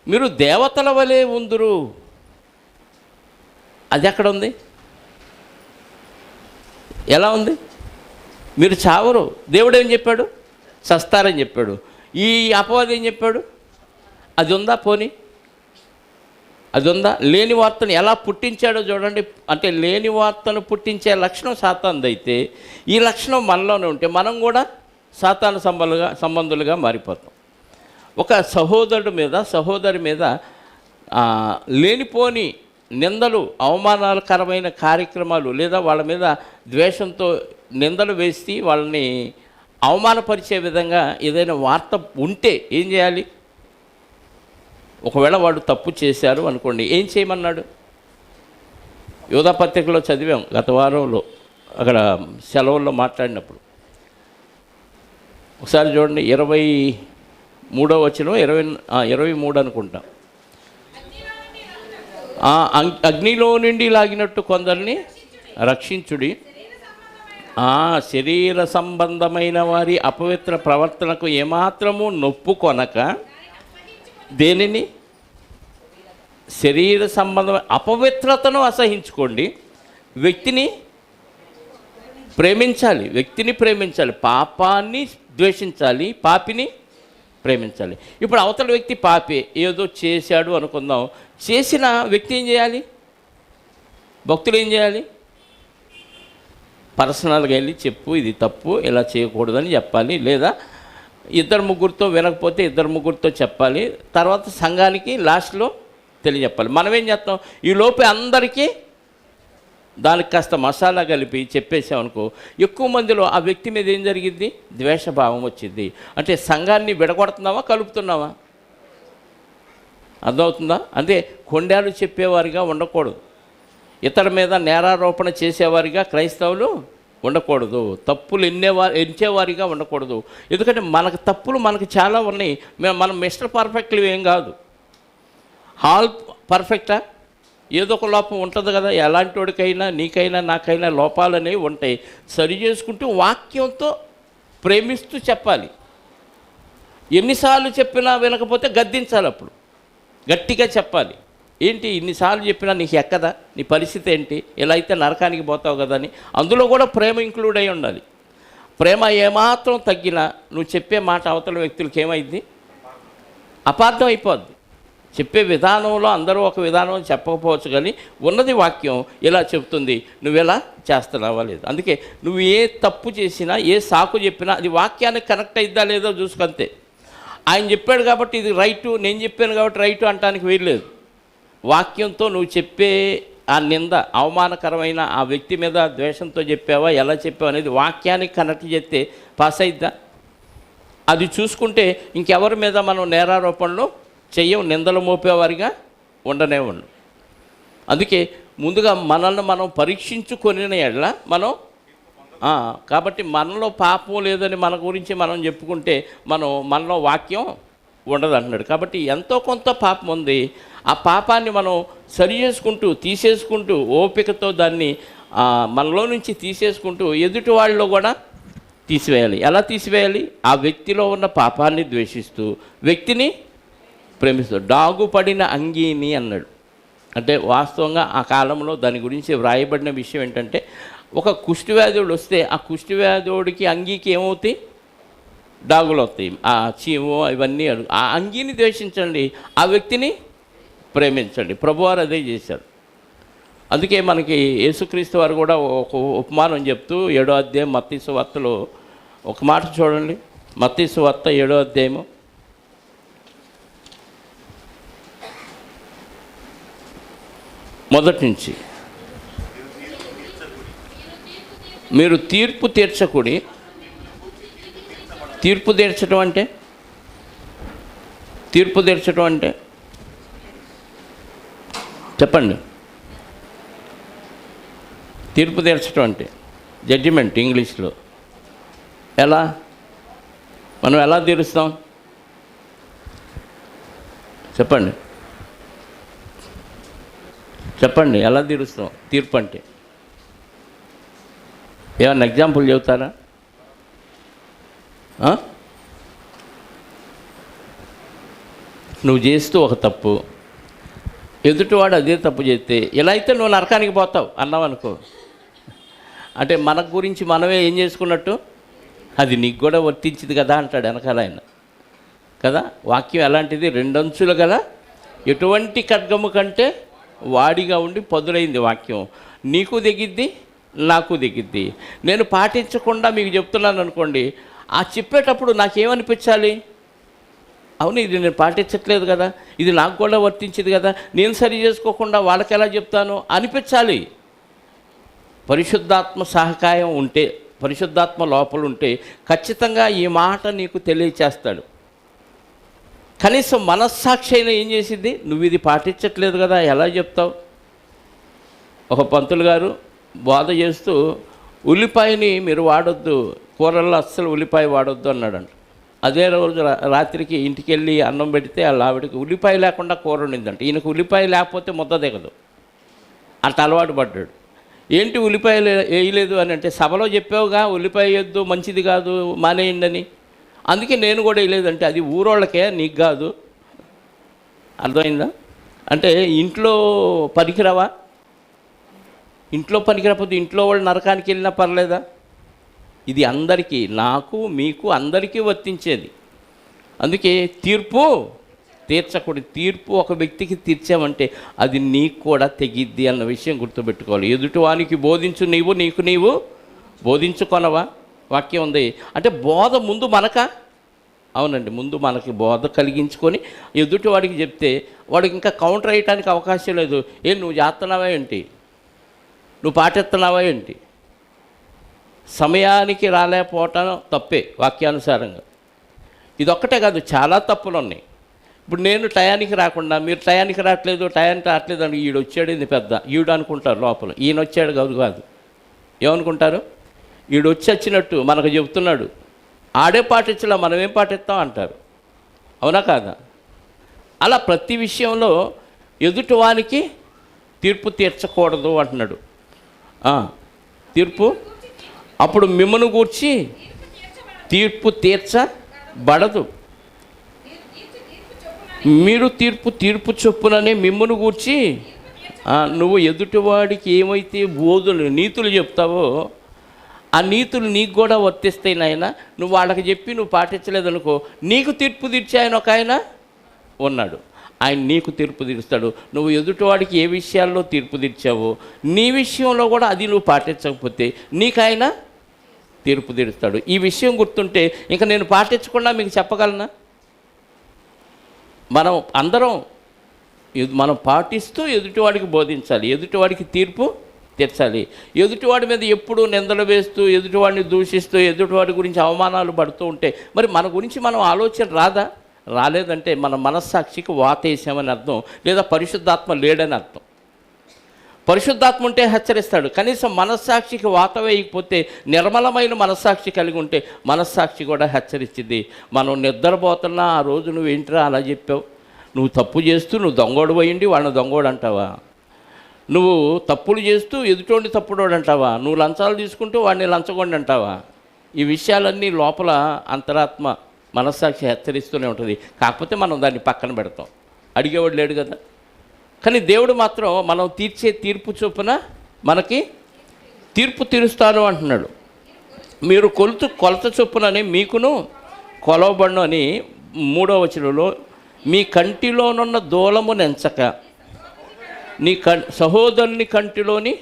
S1: మీరు దేవతల వలె ఉందురు. అది ఎక్కడ ఉంది? ఎలా ఉంది? మీరు చావరు. దేవుడు ఏం చెప్పాడు? చస్తారని చెప్పాడు. ఈ అపవాది ఏం చెప్పాడు? అది ఉందా? పోనీ అది ఉందా? లేని వార్తను ఎలా పుట్టించాడో చూడండి. అంటే లేని వార్తను పుట్టించే లక్షణం సాతానుది అయితే, ఈ లక్షణం మనలోనే ఉంటే మనం కూడా సాతాను సంబంధులుగా మారిపోతాం. ఒక సహోదరి మీద లేనిపోని నిందలు, అవమానకరమైన కార్యక్రమాలు, లేదా వాళ్ళ మీద ద్వేషంతో నిందలు వేసి వాళ్ళని అవమానపరిచే విధంగా ఏదైనా వార్త ఉంటే ఏం చేయాలి? ఒకవేళ వాడు తప్పు చేశారు అనుకోండి, ఏం చేయమన్నాడు? యోధా పత్రికలో చదివాం గత వారంలో, అక్కడ సెలవుల్లో మాట్లాడినప్పుడు. ఒకసారి చూడండి, 23వ వచనం, 23 అనుకుంటా. అగ్నిలో నుండి లాగినట్టు కొందరిని రక్షించుడి, శరీర సంబంధమైన వారి అపవిత్ర ప్రవర్తనకు ఏమాత్రము నొప్పుకొనక, దేనిని? శరీర సంబంధమైన అపవిత్రతను అసహించుకోండి. వ్యక్తిని ప్రేమించాలి, పాపాన్ని ద్వేషించాలి, పాపిని ప్రేమించాలి. ఇప్పుడు అవతల వ్యక్తి పాపే, ఏదో చేశాడు అనుకుందాం. చేసిన వ్యక్తి ఏం చేయాలి? భక్తులు ఏం చేయాలి? పర్సనల్గా వెళ్ళి చెప్పు, ఇది తప్పు, ఇలా చేయకూడదని చెప్పాలి. లేదా 2-3 వినకపోతే 2-3 చెప్పాలి. తర్వాత సంఘానికి లాస్ట్లో తెలియజెప్పాలి. మనం ఏం చేస్తాం? ఈ లోపే అందరికీ దానికి కాస్త మసాలా కలిపి చెప్పేసామనుకో, ఎక్కువ మందిలో ఆ వ్యక్తి మీద ఏం జరిగింది? ద్వేషభావం వచ్చింది. అంటే సంఘాన్ని విడగొడుతున్నావా, కలుపుతున్నావా? అర్థమవుతుందా? అంటే కొండాలు చెప్పేవారిగా ఉండకూడదు, ఇతర మీద నేరారోపణ చేసేవారిగా క్రైస్తవులు ఉండకూడదు, తప్పులు ఎంచేవారిగా ఉండకూడదు. ఎందుకంటే మనకు తప్పులు మనకు చాలా ఉన్నాయి. మనం మిస్టర్ పర్ఫెక్ట్లు ఏం కాదు, ఆల్ పర్ఫెక్టా? ఏదో ఒక లోపం ఉంటుంది కదా. ఎలాంటి వాడికైనా, నీకైనా నాకైనా లోపాలు అనేవి ఉంటాయి. సరి చేసుకుంటూ వాక్యంతో ప్రేమిస్తూ చెప్పాలి. ఎన్నిసార్లు చెప్పినా వినకపోతే గద్దించాలి, అప్పుడు గట్టిగా చెప్పాలి. ఏంటి ఇన్నిసార్లు చెప్పినా నీకు ఎక్కదా, నీ పరిస్థితి ఏంటి, ఇలా అయితే నరకానికి పోతావు కదా అని. అందులో కూడా ప్రేమ ఇంక్లూడ్ అయి ఉండాలి. ప్రేమ ఏమాత్రం తగ్గినా నువ్వు చెప్పే మాట అవతల వ్యక్తులకి ఏమైంది? అపార్థం అయిపోద్ది. చెప్పే విధానంలో అందరూ ఒక విధానం చెప్పకపోవచ్చు, కానీ ఉన్నది వాక్యం ఇలా చెప్తుంది, నువ్వెలా చేస్తున్నావా లేదు. అందుకే నువ్వు ఏ తప్పు చేసినా, ఏ సాకు చెప్పినా అది వాక్యానికి కనెక్ట్ అయిద్దా లేదో చూసుకంతే. ఆయన చెప్పాడు కాబట్టి ఇది రైటు, నేను చెప్పాను కాబట్టి రైటు అంటానికి వీల్లేదు. వాక్యంతో నువ్వు చెప్పే ఆ నింద, అవమానకరమైన ఆ వ్యక్తి మీద ద్వేషంతో చెప్పావా, ఎలా చెప్పావు అనేది వాక్యానికి కనెక్ట్ చేస్తే పాస్ అయిద్దా? అది చూసుకుంటే ఇంకెవరి మీద మనం నేరారోపణలు చెయ్యం, నిందలు మోపేవారిగా ఉండనే ఉండు. అందుకే ముందుగా మనల్ని మనం పరీక్షించుకొని ఎడల మనం కాబట్టి మనలో పాపం లేదని మన గురించి మనం చెప్పుకుంటే మనలో వాక్యం ఉండదు అంటున్నాడు. కాబట్టి ఎంతో కొంత పాపం ఉంది, ఆ పాపాన్ని మనం సరి చేసుకుంటూ తీసేసుకుంటూ ఓపికతో దాన్ని మనలో నుంచి తీసేసుకుంటూ ఎదుటి వాళ్ళలో కూడా తీసివేయాలి. ఎలా తీసివేయాలి? ఆ వ్యక్తిలో ఉన్న పాపాన్ని ద్వేషిస్తూ వ్యక్తిని ప్రేమిస్తూ. డాగుపడిన అంగీని అన్నాడు. అంటే వాస్తవంగా ఆ కాలంలో దాని గురించి వ్రాయబడిన విషయం ఏంటంటే, ఒక కుష్ఠవ్యాధుడు వస్తే ఆ కుష్ఠవ్యాధుడికి అంగీకి ఏమవుతాయి? డాగులు వస్తాయి, ఆ చీము ఇవన్నీ. ఆ అంగీని ద్వేషించండి, ఆ వ్యక్తిని ప్రేమించండి. ప్రభువారు అదే చేశారు. అందుకే మనకి యేసుక్రీస్తు వారు కూడా ఒక ఉపమానం చెప్తూ 7వ అధ్యాయం మత్తయి సువార్తలో ఒక మాట చూడండి. మత్తయి సువార్త 7వ అధ్యాయము 1 నుంచి. మీరు తీర్పు తీర్చకుడి. తీర్పు తీర్చడం అంటే చెప్పండి. తీర్పు తీర్చడం అంటే జడ్జిమెంట్ ఇంగ్లీష్లో. మనం ఎలా తీరుస్తాం చెప్పండి, ఎలా తీరుస్తాం? తీర్పు అంటే ఏమన్నా ఎగ్జాంపుల్ చెబుతారా? నువ్వు చేస్తూ ఒక తప్పు, ఎదుటివాడు అదే తప్పు చేస్తే ఇలా అయితే నువ్వు నరకానికి పోతావు అన్నావు అనుకో, అంటే మన గురించి మనమే ఏం చేసుకున్నట్టు, అది నీకు కూడా వర్తించింది కదా అంటాడు వెనకాల ఆయన కదా. వాక్యం ఎలాంటిది? 2 అంచులు గల ఎటువంటి ఖడ్గము కంటే వాడిగా ఉండి పదులైంది వాక్యం. నీకు దిగిద్ది, నాకు దిగిద్ది. నేను పాటించకుండా మీకు చెప్తున్నాను అనుకోండి, ఆ చెప్పేటప్పుడు నాకేమనిపించాలి? అవును, ఇది నేను పాటించట్లేదు కదా, ఇది నాకు కూడా వర్తించింది కదా, నేను సరి చేసుకోకుండా వాళ్ళకి ఎలా చెప్తాను అనిపించాలి. పరిశుద్ధాత్మ సహకాయం ఉంటే, పరిశుద్ధాత్మ లోపల ఉంటే ఖచ్చితంగా ఈ మాట నీకు తెలియచేస్తాడు. కనీసం మనస్సాక్షి అయినా ఏం చేసింది? నువ్వు ఇది పాటించట్లేదు కదా, ఎలా చెప్తావు? ఒక పంతులు గారు బోధ చేస్తూ ఉల్లిపాయని మీరు వాడొద్దు, కూరల్లో అస్సలు ఉల్లిపాయ వాడొద్దు అన్నాడంట. అదే రోజు రాత్రికి ఇంటికి వెళ్ళి అన్నం పెడితే వాళ్ళ ఆవిడకి ఉల్లిపాయ లేకుండా కూర ఉండిందంట. ఈయనకు ఉల్లిపాయ లేకపోతే ముద్ద దిగదు, అంత అలవాటు పడ్డాడు. ఏంటి ఉల్లిపాయలు వేయలేదు అని అంటే, సభలో చెప్పావుగా ఉల్లిపాయ వేయొద్దు, మంచిది కాదు, మానేయండి అని. అందుకే నేను కూడా వేయలేదంటే అది ఊరోళ్ళకే, నీకు కాదు. అర్థమైందా? అంటే ఇంట్లో పనికిరావా? ఇంట్లో పనికిరాకపోతే ఇంట్లో వాళ్ళు నరకానికి వెళ్ళినా పర్లేదా? ఇది అందరికీ, నాకు మీకు అందరికీ వర్తించేది. అందుకే తీర్పు తీర్చకూడదు. తీర్పు ఒక వ్యక్తికి తీర్చామంటే అది నీకు కూడా తెగిద్ది అన్న విషయం గుర్తుపెట్టుకోవాలి. ఎదుటివానికి బోధించు, నీకు నీవు బోధించుకొనవా? వాక్యం ఉంది. అంటే బోధ ముందు అవునండి, ముందు మనకి బోధ కలిగించుకొని ఎదుటి వాడికి చెప్తే వాడికి ఇంకా కౌంటర్ వేయటానికి అవకాశం లేదు. నువ్వు చేస్తున్నావా ఏంటి, నువ్వు పాటిస్తున్నావా ఏంటి? సమయానికి రాలేకపోవటం తప్పే వాక్యానుసారంగా. ఇదొక్కటే కాదు, చాలా తప్పులు ఉన్నాయి. ఇప్పుడు నేను టయానికి రాకుండా మీరు టయానికి రావట్లేదు అని ఈడు వచ్చాడు, ఇది పెద్ద ఈడు అనుకుంటారు లోపల. ఈయన వచ్చాడు కాదు. ఏమనుకుంటారు? ఈడు వచ్చినట్టు మనకు చెబుతున్నాడు, ఆడే పాటించలా మనం ఏం పాటిస్తాం అంటారు. అవునా కాదా? అలా ప్రతి విషయంలో ఎదుటివానికి తీర్పు తీర్చకూడదు అంటున్నాడు. తీర్పు అప్పుడు మిమ్మల్ని గూర్చి తీర్పు తీర్చబడదు. మీరు తీర్పు చొప్పుననే మిమ్మల్ని గూర్చి నువ్వు ఎదుటివాడికి ఏమైతే నీతులు చెప్తావో ఆ నీతులు నీకు కూడా వర్తిస్తాయి నాయన. నువ్వు వాళ్ళకి చెప్పి నువ్వు పాటించలేదనుకో, నీకు తీర్పు తీర్చే ఆయన ఒక ఆయన ఉన్నాడు. ఆయన నీకు తీర్పు తీరుస్తాడు. నువ్వు ఎదుటివాడికి ఏ విషయాల్లో తీర్పు తీర్చావో నీ విషయంలో కూడా అది నువ్వు పాటించకపోతే నీకు ఆయన తీర్పు తీరుస్తాడు. ఈ విషయం గుర్తుంటే ఇంకా నేను పాటించకుండా మీకు చెప్పగలనా? మనం పాటిస్తూ ఎదుటివాడికి బోధించాలి, ఎదుటివాడికి తీర్పు తీర్చాలి. ఎదుటివాడి మీద ఎప్పుడూ నిందలు వేస్తూ, ఎదుటివాడిని దూషిస్తూ, ఎదుటివాడి గురించి అవమానాలు పడుతూ ఉంటే మరి మన గురించి మనం ఆలోచన రాలేదంటే మన మనస్సాక్షికి వాతేసామని అర్థం, లేదా పరిశుద్ధాత్మ లేడని అర్థం. పరిశుద్ధాత్మ ఉంటే హెచ్చరిస్తాడు. కనీసం మనస్సాక్షికి వాత వేయకపోతే, నిర్మలమైన మనస్సాక్షి కలిగి ఉంటే మనస్సాక్షి కూడా హెచ్చరించింది. మనం నిద్రపోతున్నా ఆ రోజు నువ్వేంటిరా అలా చెప్పావు, నువ్వు తప్పు చేస్తూ నువ్వు దొంగోడు పోయిండి వాళ్ళని దొంగోడు అంటావా, నువ్వు తప్పులు చేస్తూ ఎదుటోడిని తప్పుడోడు అంటావా, నువ్వు లంచాలు తీసుకుంటూ వాడిని లంచగొండి అంటావా? ఈ విషయాలన్నీ లోపల అంతరాత్మ మనస్సాక్షి హెచ్చరిస్తూనే ఉంటుంది. కాకపోతే మనం దాన్ని పక్కన పెడతాం, అడిగేవాడు లేడు కదా. కానీ దేవుడు మాత్రం మనం తీర్చే తీర్పు చొప్పున మనకి తీర్పు తీరుస్తాను అంటున్నాడు. మీరు కొలత చొప్పునని మీకును కొలవబడును అని 3వ వచనంలో, మీ కంటిలోనున్న దూలము నెంచక నీ సహోదరుని కంటిలోని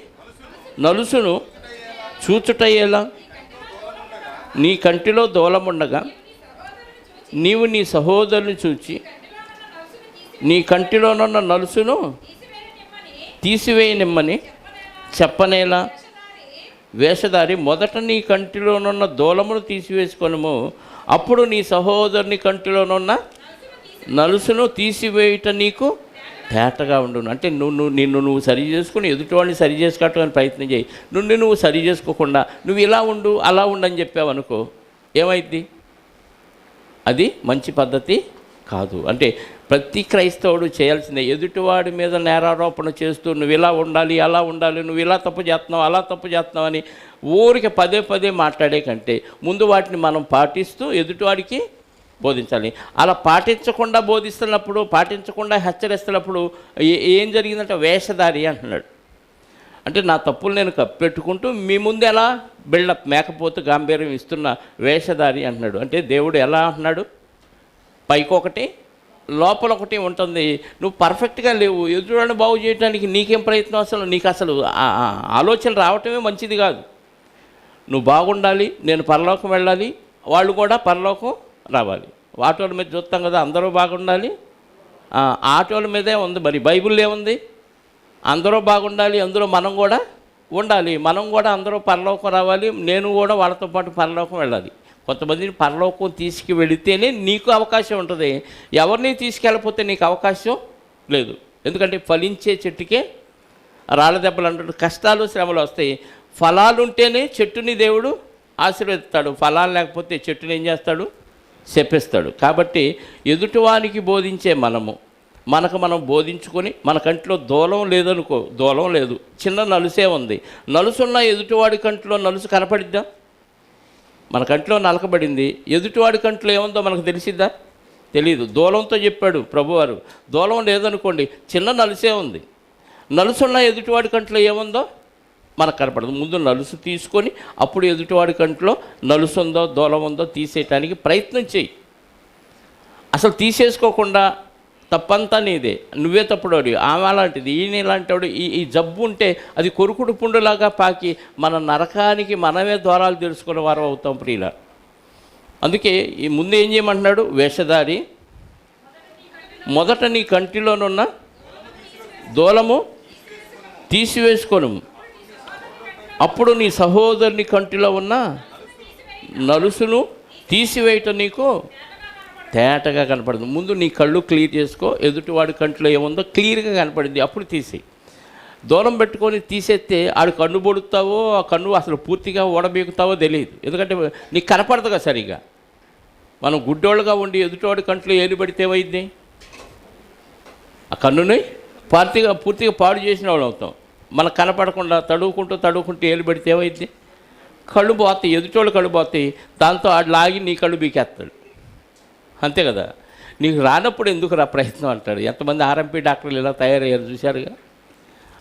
S1: నలుసును చూచుటయ్యేలా, నీ కంటిలో దూలముండగా నీవు నీ సహోదరుని చూచి నీ కంటిలోనున్న నలుసును తీసివేయనిమ్మని చెప్పనేలా? వేషధారి, మొదట నీ కంటిలోనున్న దూలమును తీసివేసుకొనుము, అప్పుడు నీ సహోదరుని కంటిలోనున్న నలుసును తీసివేయుట నీకు తేటగా ఉండును. అంటే నువ్వు సరి చేసుకుని ఎదుటివాడిని సరి చేసుకోవడానికి ప్రయత్నం చేయి. నువ్వు సరి చేసుకోకుండా నువ్వు ఇలా ఉండు అలా ఉండని చెప్పావు అనుకో, ఏమైద్ది? అది మంచి పద్ధతి కాదు. అంటే ప్రతి క్రైస్తవుడు చేయాల్సిందే. ఎదుటివాడి మీద నేరారోపణ చేస్తూ నువ్వు ఇలా ఉండాలి అలా ఉండాలి, నువ్వు ఇలా తప్పు చేస్తున్నావు అలా తప్పు చేస్తున్నావు అని ఊరికి పదే మాట్లాడే కంటే ముందు వాటిని మనం పాటిస్తూ ఎదుటివాడికి బోధించాలి. అలా పాటించకుండా హెచ్చరిస్తున్నప్పుడు ఏం జరిగిందంటే వేషధారి అంటున్నాడు. అంటే నా తప్పులు నేను కప్పెట్టుకుంటూ మీ ముందు ఎలా బిల్డప్ మేకపోతు గాంభీర్యం ఇస్తున్న వేషధారి అంటున్నాడు. అంటే దేవుడు ఎలా అంటున్నాడు? పైకొకటి లోపల ఒకటి ఉంటుంది. నువ్వు పర్ఫెక్ట్గా లేవు, ఎదురుని బాగు చేయడానికి నీకేం ప్రయత్నం? నీకు అసలు ఆలోచన రావటమే మంచిది కాదు. నువ్వు బాగుండాలి, నేను పరలోకం వెళ్ళాలి, వాళ్ళు కూడా పరలోకం రావాలి. ఆటోల మీద చూస్తాం కదా, అందరూ బాగుండాలి, ఆటోల మీదే ఉంది. మరి బైబిల్లో ఏముంది? అందరూ బాగుండాలి, అందులో మనం కూడా ఉండాలి, మనం కూడా అందరూ పరలోకం రావాలి, నేను కూడా వాళ్ళతో పాటు పరలోకం వెళ్ళాలి. కొంతమందిని పరలోకం తీసుకువెళితేనే నీకు అవకాశం ఉంటుంది, ఎవరిని తీసుకెళ్ళకపోతే నీకు అవకాశం లేదు. ఎందుకంటే ఫలించే చెట్టుకే రాళ్ళ దెబ్బలు అంటాడు. కష్టాలు శ్రమలు వస్తాయి. ఫలాలు ఉంటేనే చెట్టుని దేవుడు ఆశీర్వదిస్తాడు, ఫలాలు లేకపోతే చెట్టుని ఏం చేస్తాడు? చెప్పేస్తాడు. కాబట్టి ఎదుటివానికి బోధించే మనకు మనం బోధించుకొని మన కంట్లో దూలం లేదనుకో, దూలం లేదు, చిన్న నలుసే ఉంది, నలుసున్న ఎదుటివాడి కంట్లో నలుసు కనపడిద్దా? మన కంట్లో నలకబడింది, ఎదుటివాడి కంట్లో ఏముందో మనకు తెలిసిద్దా? తెలీదు. దూలంతో చెప్పాడు ప్రభువారు. దూలం లేదనుకోండి, చిన్న నలుసే ఉంది, నలుసున్న ఎదుటివాడి కంట్లో ఏముందో మనకు కనపడదు. ముందు నలుసు తీసుకొని అప్పుడు ఎదుటివాడి కంట్లో నలుసు ఉందో దూలం ఉందో తీసేయటానికి ప్రయత్నం చేయి. అసలు తీసేసుకోకుండా తప్పంతా నీదే, నువ్వే తప్పుడోడి, ఆమె అలాంటిది, ఈయన ఇలాంటివాడు, ఈ జబ్బు ఉంటే అది కొరుకుడు పుండులాగా పాకి మన నరకానికి మనమే ద్వారాలు తెలుసుకునే వారు అవుతాం ప్రియుల. అందుకే ఈ ముందు ఏం చేయమంటున్నాడు? వేషధారి, మొదట నీ కంటిలోనున్న దూలము తీసివేసుకొను, అప్పుడు నీ సహోదరుని కంటిలో ఉన్న నలుసును తీసివేయటం నీకు తేటగా కనపడుతుంది. ముందు నీ కళ్ళు క్లియర్ చేసుకో, ఎదుటివాడి కంటిలో ఏముందో క్లియర్గా కనపడింది, అప్పుడు తీసేయి. దూరం పెట్టుకొని తీసేస్తే ఆడు కన్ను పొడుతావో ఆ కన్ను అసలు పూర్తిగా ఓడబీకుతావో తెలియదు, ఎందుకంటే నీకు కనపడదు కదా సరిగా. మనం గుడ్డోళ్ళుగా ఉండి ఎదుటివాడి కంట్లో ఏలు పెడితే ఏమైంది? ఆ కన్నుని పూర్తిగా పాడు చేసిన వాళ్ళు అవుతాం. మనకు కనపడకుండా తడువుకుంటూ ఏలు పెడితే ఏమైంది? కళ్ళు పోతాయి, ఎదుటోళ్ళు కళ్ళు పోతాయి. దాంతో ఆడు లాగి నీ కళ్ళు బీకేస్తాడు, అంతే కదా. నీకు రానప్పుడు ఎందుకు రా ప్రయత్నం అంటాడు. ఎంతమంది ఆర్ఎంపీ డాక్టర్లు ఇలా తయారయ్యారు చూశారుగా.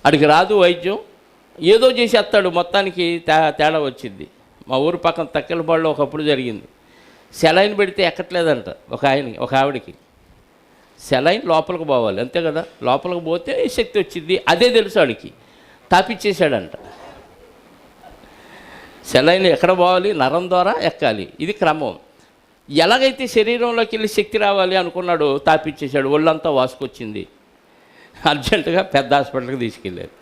S1: అడిగి రాదు వైద్యం, ఏదో చేసేస్తాడు, మొత్తానికి తేడా వచ్చింది. మా ఊరు పక్కన తక్కెలపాడులో ఒకప్పుడు జరిగింది. సెలైన్ పెడితే ఎక్కట్లేదంట ఒక ఆవిడికి. సెలైన్ లోపలికి పోవాలి, అంతే కదా. లోపలికి పోతే శక్తి వచ్చింది, అదే తెలుసు ఆడికి. తాపిచ్చేసాడంట. సెలైన్ ఎక్కడ పోవాలి? నరం ద్వారా ఎక్కాలి, ఇది క్రమం. ఎలాగైతే శరీరంలోకి వెళ్ళి శక్తి రావాలి అనుకున్నాడు, తాపిచ్చేసాడు, ఒళ్ళంతా వాసుకొచ్చింది. అర్జెంటుగా పెద్ద హాస్పిటల్కి తీసుకెళ్ళారు.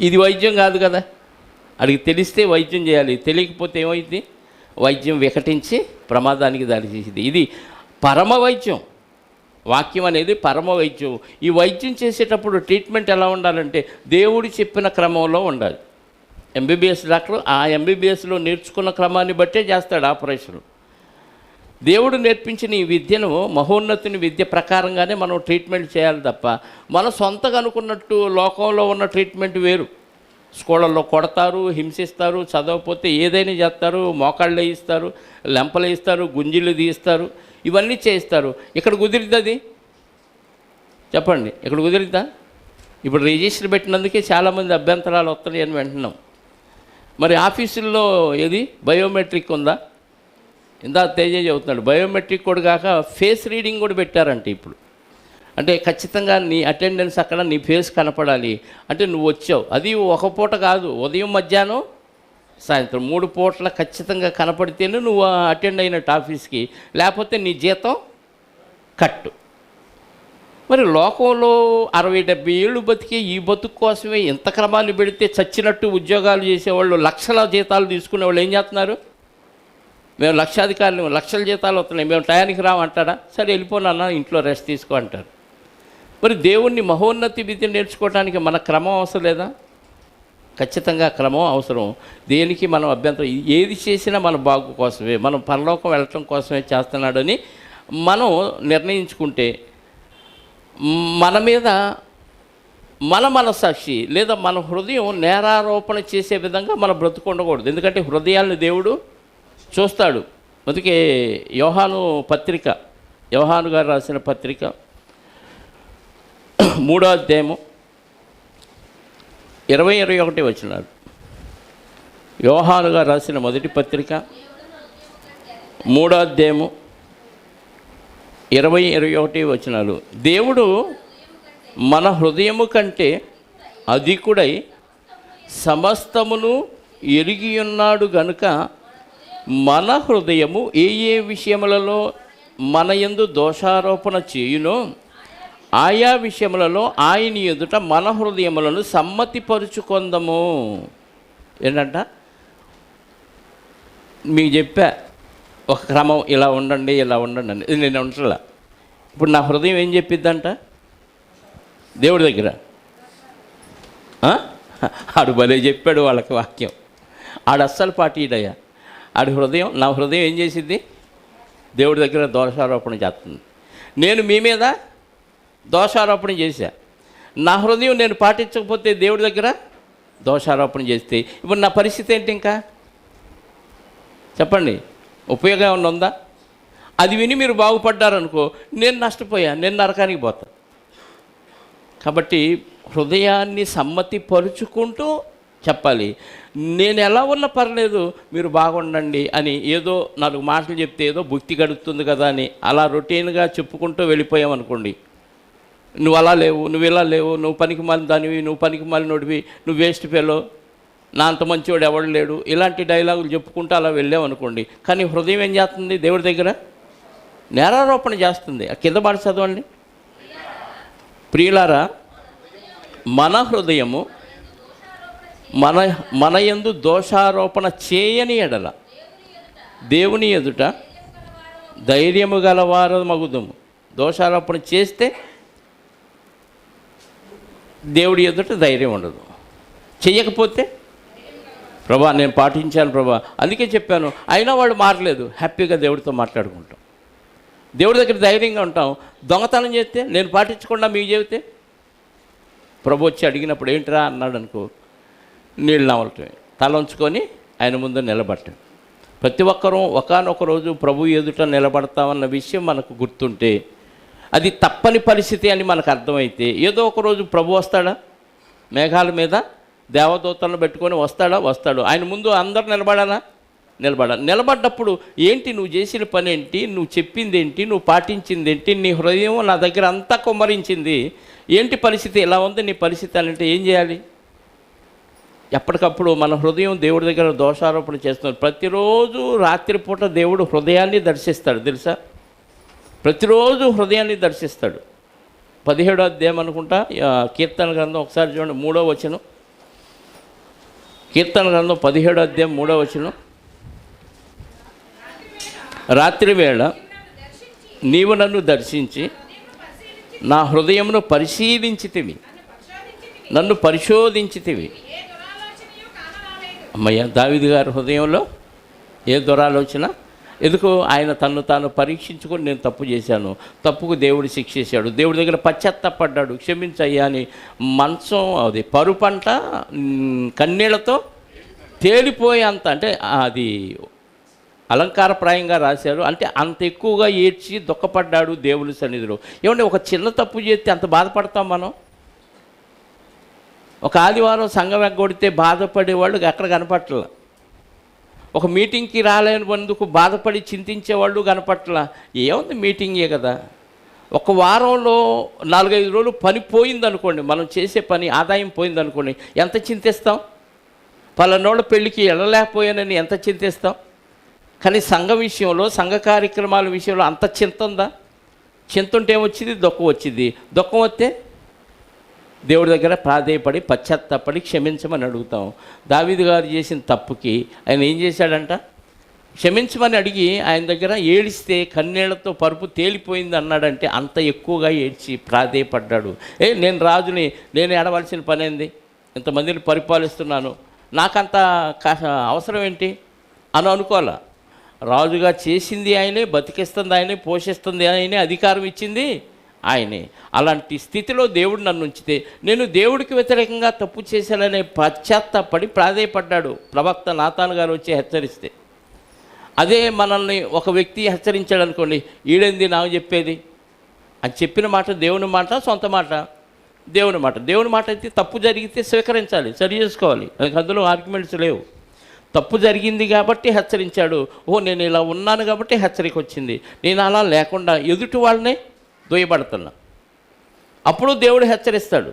S1: ఇది వైద్యం కాదు కదా. అడిగి తెలిస్తే వైద్యం చేయాలి, తెలియకపోతే ఏమైంది? వైద్యం వికటించి ప్రమాదానికి దారితీసింది. ఇది పరమ వైద్యం. వాక్యం అనేది పరమ వైద్యం. ఈ వైద్యం చేసేటప్పుడు ట్రీట్మెంట్ ఎలా ఉండాలంటే దేవుడు చెప్పిన క్రమంలో ఉండాలి. ఎంబీబీఎస్ డాక్టర్ ఆ ఎంబీబీఎస్లో నేర్చుకున్న క్రమాన్ని బట్టే చేస్తాడు ఆపరేషన్. దేవుడు నేర్పించిన ఈ విద్యను, మహోన్నతుని విద్య ప్రకారంగానే మనం ట్రీట్మెంట్ చేయాలి తప్ప మన సొంతగా అనుకున్నట్టు లోకంలో ఉన్న ట్రీట్మెంట్ వేరు. స్కూళ్ళల్లో కొడతారు, హింసిస్తారు, చదవకపోతే ఏదైనా చేస్తారు, మోకాళ్ళు వేయిస్తారు, లెంపలు వేయిస్తారు, గుంజీలు తీస్తారు, ఇవన్నీ చేయిస్తారు. ఇక్కడ కుదిరిద్ది? చెప్పండి, ఇక్కడ కుదిరిద్దా? ఇప్పుడు రిజిస్టర్ పెట్టినందుకే చాలామంది అభ్యంతరాలు వస్తున్నాయి అని వింటున్నాం. మరి ఆఫీసుల్లో ఏది బయోమెట్రిక్ ఉందా? ఇందా తేజ చెబుతున్నాడు, బయోమెట్రిక్ కూడా కాక ఫేస్ రీడింగ్ కూడా పెట్టారంట ఇప్పుడు. అంటే ఖచ్చితంగా నీ అటెండెన్స్ అక్కడ నీ ఫేస్ కనపడాలి. అంటే నువ్వు వచ్చావు, అది ఒక పూట కాదు, ఉదయం మధ్యాహ్నం సాయంత్రం 3 పూటల ఖచ్చితంగా కనపడితేనే నువ్వు అటెండ్ అయినట్టు ఆఫీస్కి, లేకపోతే నీ జీతం కట్టు. మరి లోకంలో 60-70 ఏళ్ళు బతికి ఈ బతుకు కోసమే ఇంత క్రమాన్ని పెడితే చచ్చినట్టు ఉద్యోగాలు చేసేవాళ్ళు, లక్షల జీతాలు తీసుకునే వాళ్ళు ఏం చేస్తున్నారు? మేము లక్షాధికారులు, లక్షల జీతాలు వస్తున్నాయి, మేము టయానికి రామంటాడా? సరే వెళ్ళిపోనన్నా, ఇంట్లో రెస్ట్ తీసుకో అంటారు. మరి దేవుణ్ణి మహోన్నతి విద్య నేర్చుకోవడానికి మన క్రమం అవసరం లేదా? ఖచ్చితంగా క్రమం అవసరం. దేనికి మనం అభ్యంతరం, ఏది చేసినా మన బాగు కోసమే, మనం పరలోకం వెళ్ళటం కోసమే చేస్తున్నాడని మనం నిర్ణయించుకుంటే మన మీద మన మనస్సాక్షి లేదా మన హృదయం నేరారోపణ చేసే విధంగా మనం బ్రతుకు ఉండకూడదు. ఎందుకంటే హృదయాలను దేవుడు చూస్తాడు. అందుకే యోహాను గారు రాసిన పత్రిక 3వ అధ్యాయము 20-21 వచనాలు. యోహాను గారు రాసిన మొదటి పత్రిక 3వ అధ్యాయము 20-21 వచనాలు. దేవుడు మన హృదయము కంటే అధికుడై సమస్తమును ఎరిగి ఉన్నాడు గనుక మన హృదయము ఏ విషయములలో మన యందు దోషారోపణ చేయునో ఆయా విషయములలో ఆయన ఎదుట మన హృదయములను సమ్మతిపరుచుకొందము. ఏంటంట? మీకు చెప్పా ఒక క్రమం, ఇలా ఉండండి అని. ఇది నేను ఉంటలా. ఇప్పుడు నా హృదయం ఏం చెప్పిద్దంట దేవుడి దగ్గర? ఆడు భలే చెప్పాడు వాళ్ళకి వాక్యం. ఆడు అస్సలు పాటిడయ్యా. నా హృదయం ఏం చేసిద్ది? దేవుడి దగ్గర దోషారోపణ చేస్తుంది. నేను మీ మీద దోషారోపణ చేశా, నా హృదయం నేను పాటించకపోతే దేవుడి దగ్గర దోషారోపణ చేస్తే ఇప్పుడు నా పరిస్థితి ఏంటి? ఇంకా చెప్పండి, ఉపయోగం ఏమన్నా ఉందా? అది విని మీరు బాగుపడ్డారనుకో, నేను నష్టపోయా, నేను నరకానికి పోతా. కాబట్టి హృదయాన్ని సమ్మతి పరుచుకుంటూ చెప్పాలి. నేను ఎలా ఉన్నా పర్లేదు, మీరు బాగుండండి అని ఏదో 4 మాటలు చెప్తే ఏదో భుక్తి గడుపుతుంది కదా అని అలా రొటీన్గా చెప్పుకుంటూ వెళ్ళిపోయామనుకోండి, నువ్వు అలా లేవు, నువ్వు ఇలా లేవు, నువ్వు పనికి మాలిన దానివి, నువ్వు పనికి మాలినోడివి, నువ్వు వేస్ట్ ఫెలో, నా అంత మంచివాడు ఎవడు లేడు, ఇలాంటి డైలాగులు చెప్పుకుంటూ అలా వెళ్ళామనుకోండి. కానీ హృదయం ఏం చేస్తుంది? దేవుడి దగ్గర నేరారోపణ చేస్తుంది. కింద పాట చదవండి. ప్రియులారా, మన హృదయము మన మన యందు దోషారోపణ చేయని ఎడల దేవుని ఎదుట ధైర్యము గలవారు మగుదము. దోషారోపణ చేస్తే దేవుడి ఎదుట ధైర్యం ఉండదు. చెయ్యకపోతే ప్రభా నేను పాటించాను ప్రభా, అందుకే చెప్పాను, అయినా వాళ్ళు మారలేదు, హ్యాపీగా దేవుడితో మాట్లాడుకుంటాం, దేవుడి దగ్గర ధైర్యంగా ఉంటాం. దొంగతనం చేస్తే నేను పాటించకుండా మీకు చెబితే ప్రభు వచ్చి అడిగినప్పుడు ఏంటిరా అన్నాడు అనుకో, నీళ్ళు నవలటమే, తల ఉంచుకొని ఆయన ముందు నిలబడటం. ప్రతి ఒక్కరూ ఒకానొక రోజు ప్రభు ఎదుట నిలబడతామన్న విషయం మనకు గుర్తుంటే, అది తప్పని పరిస్థితి అని మనకు అర్థమైతే, ఏదో ఒక రోజు ప్రభు వస్తాడా, మేఘాల మీద దేవదూతలను పెట్టుకొని వస్తాడు. ఆయన ముందు అందరు నిలబడ్డప్పుడు ఏంటి నువ్వు చేసిన పని ఏంటి, నువ్వు చెప్పింది ఏంటి, నువ్వు పాటించింది ఏంటి, నీ హృదయం నా దగ్గర అంతా కుమ్మరించింది, ఏంటి పరిస్థితి ఇలా ఉంది నీ పరిస్థితి అని అంటే ఏం చేయాలి? ఎప్పటికప్పుడు మన హృదయం దేవుడి దగ్గర దోషారోపణ చేస్తున్నాడు. ప్రతిరోజు రాత్రిపూట దేవుడు హృదయాన్ని దర్శిస్తాడు తెలుసా, ప్రతిరోజు హృదయాన్ని దర్శిస్తాడు. 17వ అధ్యాయం అనుకుంటా కీర్తన గ్రంథం, ఒకసారి చూడండి 3వ వచనం. కీర్తన గ్రంథం 17వ అధ్యాయం 3వ వచనం. రాత్రి వేళ నీవు నన్ను దర్శించి నా హృదయమును పరిశీలించితివి, నన్ను పరిశోధించితివి. అమ్మయ్య, దావీదు గారి హృదయంలో ఏ దురాలోచన ఎందుకు? ఆయన తన్ను తాను పరీక్షించుకొని నేను తప్పు చేశాను, తప్పుకు దేవుడు శిక్షేశాడు, దేవుడి దగ్గర పశ్చాత్తాపడ్డాడు, క్షమించయ్యా అని మంచం అది పరుపంట కన్నీళ్లతో తేలిపోయే అంత, అంటే అది అలంకారప్రాయంగా రాశారు, అంటే అంత ఎక్కువగా ఏడ్చి దుఃఖపడ్డాడు దేవుని సన్నిధిలో. ఏమంటే ఒక చిన్న తప్పు చేస్తే అంత బాధపడతాం మనం? ఒక ఆదివారం సంఘం ఎగ్గొడితే బాధపడేవాళ్ళు ఎక్కడ కనపట్ల, ఒక మీటింగ్కి రాలేనందుకు బాధపడి చింతించేవాళ్ళు కనపట్ల. ఏముంది, మీటింగే కదా. ఒక వారంలో 4-5 రోజులు పని పోయిందనుకోండి, మనం చేసే పని ఆదాయం పోయిందనుకోండి, ఎంత చింతిస్తాం? పలానోళ్ళ పెళ్ళికి వెళ్ళలేకపోయానని ఎంత చింతిస్తాం? కానీ సంఘ విషయంలో, సంఘ కార్యక్రమాల విషయంలో అంత చింత ఉందా? చింత ఉంటే ఏమొచ్చింది? దుఃఖం వచ్చింది. దుఃఖం వస్తే దేవుడి దగ్గర ప్రాధేయపడి పశ్చాత్తాపడి క్షమించమని అడుగుతాం. దావీదు గారు చేసిన తప్పుకి ఆయన ఏం చేశాడంట? క్షమించమని అడిగి ఆయన దగ్గర ఏడిస్తే కన్నీళ్లతో పరుపు తేలిపోయింది అన్నాడంటే అంత ఎక్కువగా ఏడ్చి ప్రాధేయపడ్డాడు. నేను రాజుని, నేను ఏడవలసిన పని ఏంది, ఇంతమందిని పరిపాలిస్తున్నాను, నాకంత అవసరం ఏంటి అని అనుకోవాలా. రాజుగా చేసింది ఆయనే, బతికిస్తుంది ఆయనే, పోషిస్తుంది ఆయనే, అధికారం ఇచ్చింది ఆయనే. అలాంటి స్థితిలో దేవుడు నన్ను ఉంచితే నేను దేవుడికి వ్యతిరేకంగా తప్పు చేశాననే పశ్చాత్తాపడి ప్రాధేయపడ్డాడు. ప్రవక్త నాతాను గారు వచ్చి హెచ్చరిస్తే, అదే మనల్ని ఒక వ్యక్తి హెచ్చరించాడు అనుకోండి, ఈడేంది నాకు చెప్పేది అని చెప్పిన మాట దేవుని మాట, సొంత మాట దేవుని మాట. దేవుని మాట అయితే తప్పు జరిగితే స్వీకరించాలి, సరి చేసుకోవాలి, అందులో ఆర్గ్యుమెంట్స్ లేవు. తప్పు జరిగింది కాబట్టి హెచ్చరించాడు, నేను ఇలా ఉన్నాను కాబట్టి హెచ్చరిక వచ్చింది, నేను అలా లేకుండా ఎదుటి వాళ్ళనే దోయబడుతున్నా, అప్పుడు దేవుడు హెచ్చరిస్తాడు.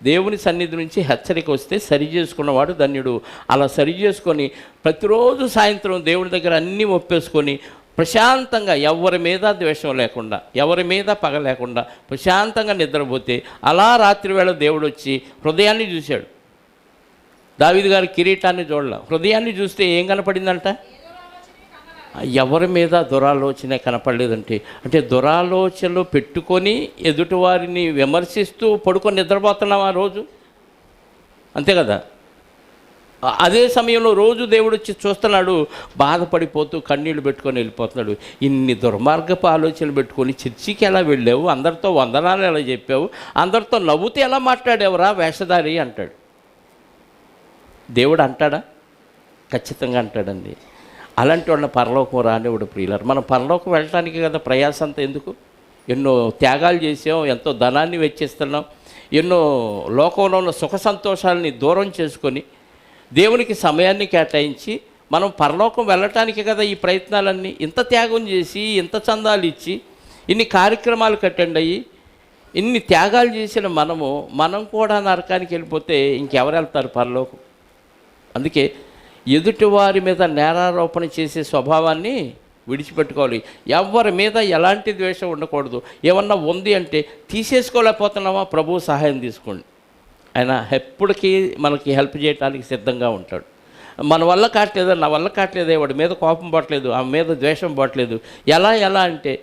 S1: దేవుని సన్నిధి నుంచి హెచ్చరిక వస్తే సరి చేసుకున్నవాడు ధన్యుడు. అలా సరి చేసుకొని ప్రతిరోజు సాయంత్రం దేవుడి దగ్గర అన్నీ ఒప్పేసుకొని ప్రశాంతంగా, ఎవరి మీద ద్వేషం లేకుండా, ఎవరి మీద పగ లేకుండా ప్రశాంతంగా నిద్రపోతే, అలా రాత్రి వేళ దేవుడు వచ్చి హృదయాన్ని చూశాడు. దావీదు గారి కిరీటాన్ని చూడాల, హృదయాన్ని చూస్తే ఏం కనపడిందంట? ఎవరి మీద దురాలోచన కనపడలేదంటే, అంటే దురాలోచనలు పెట్టుకొని ఎదుటివారిని విమర్శిస్తూ పడుకొని నిద్రపోతున్నాం ఆ రోజు, అంతే కదా. అదే సమయంలో రోజు దేవుడు వచ్చి చూస్తున్నాడు, బాధపడిపోతూ కన్నీళ్లు పెట్టుకొని వెళ్ళిపోతున్నాడు. ఇన్ని దుర్మార్గపు ఆలోచనలు పెట్టుకొని చర్చికి ఎలా వెళ్ళావు, అందరితో వందనాలు ఎలా చెప్పావు, అందరితో నవ్వుతూ ఎలా మాట్లాడేవరా వేషధారి అంటాడు. దేవుడు అంటాడా? ఖచ్చితంగా అంటాడండి. అలాంటి వాళ్ళ పరలోకం రానివాడు ప్రియులారు. మనం పరలోకం వెళ్ళటానికి కదా ప్రయాస అంతా ఎందుకు? ఎన్నో త్యాగాలు చేసాం, ఎంతో ధనాన్ని వెచ్చిస్తున్నాం, ఎన్నో లోకంలో ఉన్న సుఖ సంతోషాలని దూరం చేసుకొని దేవునికి సమయాన్ని కేటాయించి మనం పరలోకం వెళ్ళటానికి కదా ఈ ప్రయత్నాలన్నీ. ఇంత త్యాగం చేసి, ఇంత చందాలు ఇచ్చి, ఇన్ని కార్యక్రమాలు అటెండ్ అయ్యి, ఇన్ని త్యాగాలు చేసిన మనం కూడా నరకానికి వెళ్ళిపోతే ఇంకెవరు వెళ్తారు పరలోకం? అందుకే ఎదుటివారి మీద నేరారోపణ చేసే స్వభావాన్ని విడిచిపెట్టుకోవాలి. ఎవరి మీద ఎలాంటి ద్వేషం ఉండకూడదు. ఏమన్నా ఉంది అంటే తీసేసుకోలేకపోతున్నామా, ప్రభువు సహాయం తీసుకోండి. ఆయన ఎప్పటికీ మనకి హెల్ప్ చేయడానికి సిద్ధంగా ఉంటాడు. మన వల్ల కావట్లేదు, నా వల్ల కావట్లేదు, వాడి మీద కోపం పడట్లేదు, ఆమె మీద ద్వేషం పడట్లేదు, ఎలా అంటే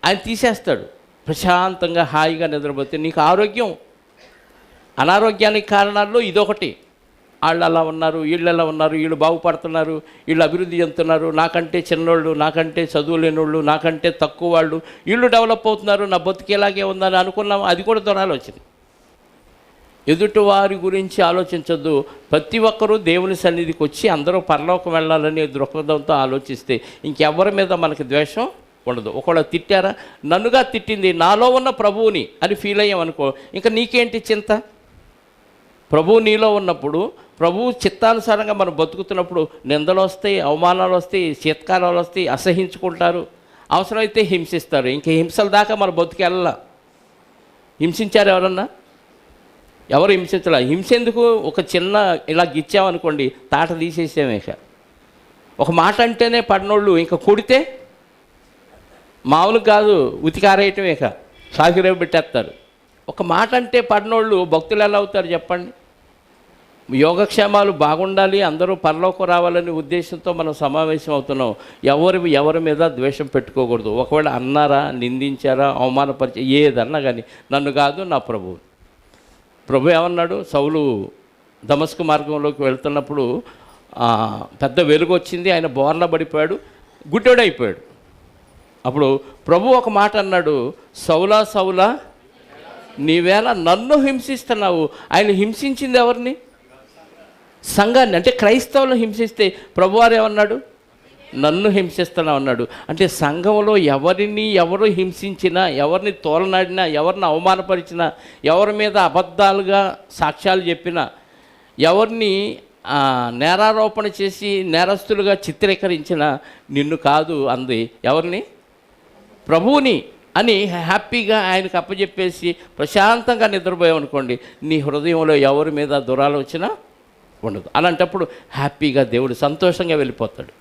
S1: ఆయన తీసేస్తాడు. ప్రశాంతంగా హాయిగా నిద్రపోతే నీకు ఆరోగ్యం. అనారోగ్యానికి కారణాల్లో ఇదొకటి. వాళ్ళు అలా ఉన్నారు, వీళ్ళు ఎలా ఉన్నారు, వీళ్ళు బాగుపడుతున్నారు, వీళ్ళు అభివృద్ధి చెందుతున్నారు, నాకంటే చిన్నోళ్ళు, నాకంటే చదువు లేనోళ్ళు, నాకంటే తక్కువ వాళ్ళు, వీళ్ళు డెవలప్ అవుతున్నారు, నా బతికేలాగే ఉందని అనుకున్నాం. అది కూడా దురాలోచన. ఎదుటి వారి గురించి ఆలోచించొద్దు. ప్రతి ఒక్కరూ దేవుని సన్నిధికి వచ్చి అందరూ పరలోకం వెళ్ళాలని దృక్పథంతో ఆలోచిస్తే ఇంకెవరి మీద మనకి ద్వేషం ఉండదు. ఒకవేళ తిట్టారా, నన్నుగా తిట్టింది నాలో ఉన్న ప్రభువుని అని ఫీల్ అయ్యామనుకో, ఇంకా నీకేంటి చింత? ప్రభువు నీలో ఉన్నప్పుడు, ప్రభువు చిత్తానుసారంగా మనం బతుకుతున్నప్పుడు నిందలు వస్తాయి, అవమానాలు వస్తాయి, చీత్కారాలు వస్తాయి, అసహించుకుంటారు, అవసరమైతే హింసిస్తారు. ఇంక హింసల దాకా మన బతుకెళ్ళ. హింసించారు ఎవరన్నా? ఎవరు హింసించాల? హింస ఎందుకు? ఒక చిన్న ఇలా గిచ్చామనుకోండి, తాట తీసేసామేక. ఒక మాట అంటేనే పడినోళ్ళు ఇంకా కొడితే మామూలు కాదు, ఉతికారేయటమేక, సాగిరేవు పెట్టేస్తారు. ఒక మాట అంటే పడినోళ్ళు భక్తులు ఎలా అవుతారు చెప్పండి? యోగక్షేమాలు బాగుండాలి, అందరూ పరలోకం రావాలనే ఉద్దేశంతో మనం సమావేశం అవుతున్నాం. ఎవరి మీద ద్వేషం పెట్టుకోకూడదు. ఒకవేళ అన్నారా, నిందించారా, అవమానపరిచే ఏదన్నా కానీ నన్ను కాదు, నా ప్రభు ఏమన్నాడు? సౌలు దమస్కు మార్గంలోకి వెళ్తున్నప్పుడు పెద్ద వెలుగు వచ్చింది, ఆయన బోర్లా పడిపోయాడు, గుడ్డోడైపోయాడు. అప్పుడు ప్రభు ఒక మాట అన్నాడు, సౌలా సౌలా నీవేళ నన్ను హింసిస్తున్నావు. ఆయన హింసించింది ఎవరిని? సంఘాన్ని. అంటే క్రైస్తవులను హింసిస్తే ప్రభువారు ఏమన్నాడు? నన్ను హింసిస్తున్నావు అన్నాడు. అంటే సంఘంలో ఎవరు హింసించినా, ఎవరిని తోలనాడినా, ఎవరిని అవమానపరిచినా, ఎవరి మీద అబద్ధాలుగా సాక్ష్యాలు చెప్పినా, ఎవరిని నేరారోపణ చేసి నేరస్తులుగా చిత్రీకరించినా నిన్ను కాదు అంది, ఎవరిని? ప్రభువుని అని హ్యాపీగా ఆయనకు అప్పచెప్పేసి ప్రశాంతంగా నిద్రపోయామనుకోండి, నీ హృదయంలో ఎవరి మీద దురాలోచన ఉండదు. అలాంటప్పుడు హ్యాపీగా దేవుడు సంతోషంగా వెళ్ళిపోతాడు.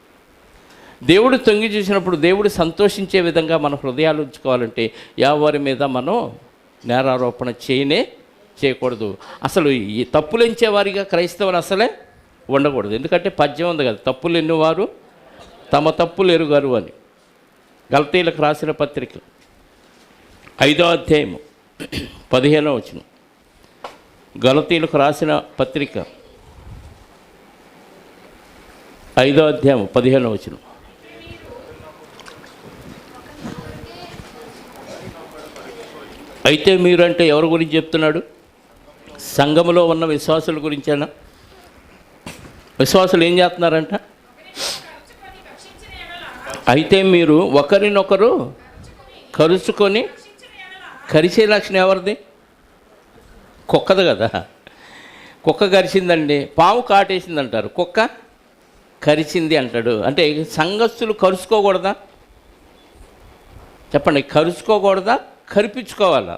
S1: దేవుడు తొంగి చూసినప్పుడు దేవుడు సంతోషించే విధంగా మన హృదయాలు ఉంచుకోవాలంటే ఎవరి మీద మనం నేరారోపణ చేయకూడదు. అసలు ఈ తప్పులు ఎంచేవారిగా క్రైస్తవులు అసలే ఉండకూడదు. ఎందుకంటే పద్యం ఉంది కదా, తప్పులు ఎన్నువారు తమ తప్పులు ఎరుగారు అని. గలతీయులకు రాసిన పత్రిక 5వ అధ్యాయము 15వ వచనం. గలతీయులకు రాసిన పత్రిక 5వ అధ్యాయం 15వ వచనం. అయితే మీరంటే ఎవరి గురించి చెప్తున్నాడు? సంఘములో ఉన్న విశ్వాసుల గురించేనా? విశ్వాసులు ఏం చేస్తున్నారంట? అయితే మీరు ఒకరినొకరు కరుచుకొని, కరిచే లక్షణం ఎవరిది? కుక్కది కదా. కుక్క కరిచిందండి, పాము కాటేసింది అంటారు, కుక్క కరిచింది అంటాడు. అంటే సంఘస్థులు కరుచుకోకూడదా? చెప్పండి, కరుచుకోకూడదా? కరిపించుకోవాలా?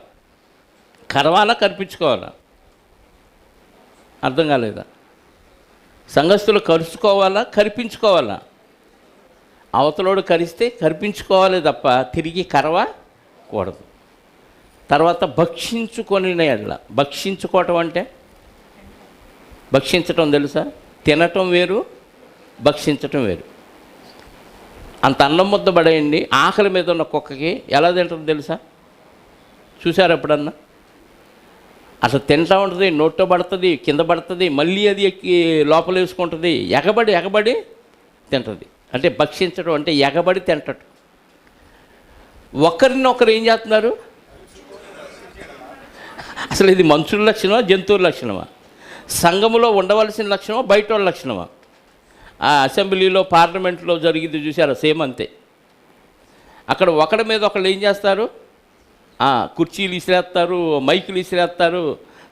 S1: కరవాలా, కరిపించుకోవాలా? అర్థం కాలేదా? సంఘస్థులు కరుచుకోవాలా, కరిపించుకోవాలా? అవతలోడు కరిస్తే కరిపించుకోవాలి తప్ప తిరిగి కరవకూడదు. తర్వాత భక్షించుకొని ఎడల. భక్షించుకోవటం అంటే భక్షించటం తెలుసా? తినటం వేరు, భక్షించటం వేరు. అంత అన్నం ముద్ద పడేయండి, ఆకలి మీద ఉన్న కుక్కకి ఎలా తింటుందో తెలుసా? చూసారు ఎప్పుడన్నా? అసలు తింటా ఉంటుంది, నోట్లో పడుతుంది, కింద పడుతుంది, మళ్ళీ అది ఎక్కి లోపల వేసుకుంటుంది, ఎగబడి తింటుంది. అంటే భక్షించడం అంటే ఎగబడి తింటడం. ఒకరినొకరు ఏం చేస్తున్నారు? అసలు ఇది మనుషుల లక్షణమా, జంతువుల లక్షణమా? సంఘములో ఉండవలసిన లక్షణమా, బయట వాళ్ళ లక్షణమా? అసెంబ్లీలో, పార్లమెంట్లో జరిగింది చూసారా? సేమ్ అంతే. అక్కడ ఒకరి మీద ఒకళ్ళు ఏం చేస్తారు? కుర్చీలు ఇసిరేస్తారు, మైకులు ఇసిరేస్తారు,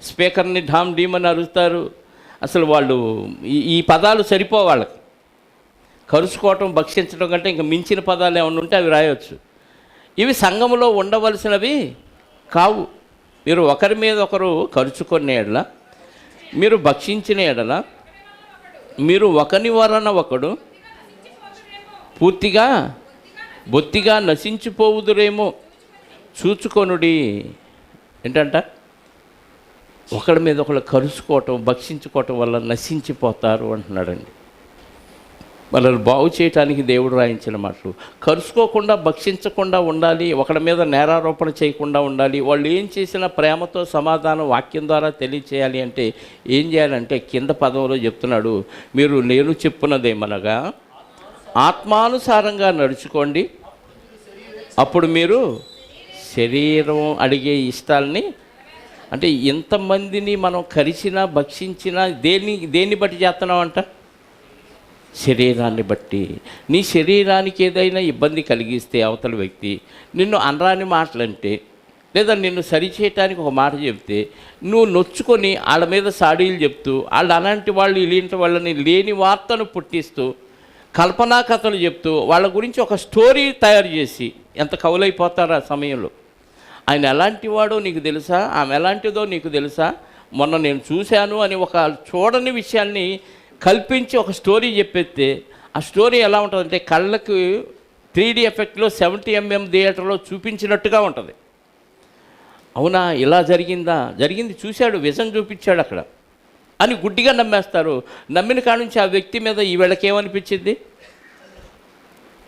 S1: స్పీకర్ని ఢామ్ డీమ్ అని అరుస్తారు. అసలు వాళ్ళు ఈ పదాలు సరిపో వాళ్ళకి. కరుచుకోవటం, భక్షించడం కంటే ఇంకా మించిన పదాలు ఏమైనా ఉంటే అవి రాయవచ్చు. ఇవి సంఘములో ఉండవలసినవి కావు. మీరు ఒకరి మీద ఒకరు కరుచుకునే ఎడల, మీరు భక్షించిన ఎడల, మీరు ఒకని వలన ఒకడు పూర్తిగా బొత్తిగా నశించిపోవుదురేమో చూచుకొనుడి. ఏంటంట? ఒకళ్ళ మీద ఒకళ్ళు కరుచుకోవటం, భక్షించుకోవటం వల్ల నశించిపోతారు అంటున్నాడండి. వాళ్ళని బాగు చేయటానికి దేవుడు రాయించిన మాటలు. కరుచుకోకుండా, భక్షించకుండా ఉండాలి, ఒకళ్ళ మీద నేరారోపణ చేయకుండా ఉండాలి. వాళ్ళు ఏం చేసినా ప్రేమతో సమాధానం వాక్యం ద్వారా తెలియచేయాలి అంటే ఏం చేయాలంటే కింద పదంలో చెప్తున్నాడు, మీరు నేను చెప్పున్నదేమనగా ఆత్మానుసారంగా నడుచుకోండి, అప్పుడు మీరు శరీరం అడిగే ఇష్టాలని, అంటే ఎంతమందిని మనం కరిచినా భక్షించినా దేన్ని బట్టి చేస్తున్నామంట? శరీరాన్ని బట్టి. నీ శరీరానికి ఏదైనా ఇబ్బంది కలిగిస్తే అవతల వ్యక్తి నిన్ను అనరాని మాటలంటే, లేదా నిన్ను సరిచేయటానికి ఒక మాట చెప్తే నువ్వు నొచ్చుకొని వాళ్ళ మీద సాడీలు చెప్తూ, వాళ్ళు అలాంటి వాళ్ళు ఇలాంటి వాళ్ళని లేని వార్తను పుట్టిస్తూ కల్పనా కథలు చెప్తూ వాళ్ళ గురించి ఒక స్టోరీ తయారు చేసి ఎంత కవులైపోతారు ఆ సమయంలో. ఆయన ఎలాంటి వాడో నీకు తెలుసా, ఆమె ఎలాంటిదో నీకు తెలుసా, మొన్న నేను చూశాను అని ఒక చూడని విషయాన్ని కల్పించి ఒక స్టోరీ చెప్పేస్తే ఆ స్టోరీ ఎలా ఉంటుందంటే కళ్ళకు 3D ఎఫెక్ట్లో 70mm థియేటర్లో చూపించినట్టుగా ఉంటుంది. అవునా, ఇలా జరిగింది చూశాడు, విజన్ చూపించాడు అక్కడ అని గుడ్డిగా నమ్మేస్తారు. నమ్మిన కాడ నుంచి ఆ వ్యక్తి మీద ఈ వీళ్ళకేమనిపించింది?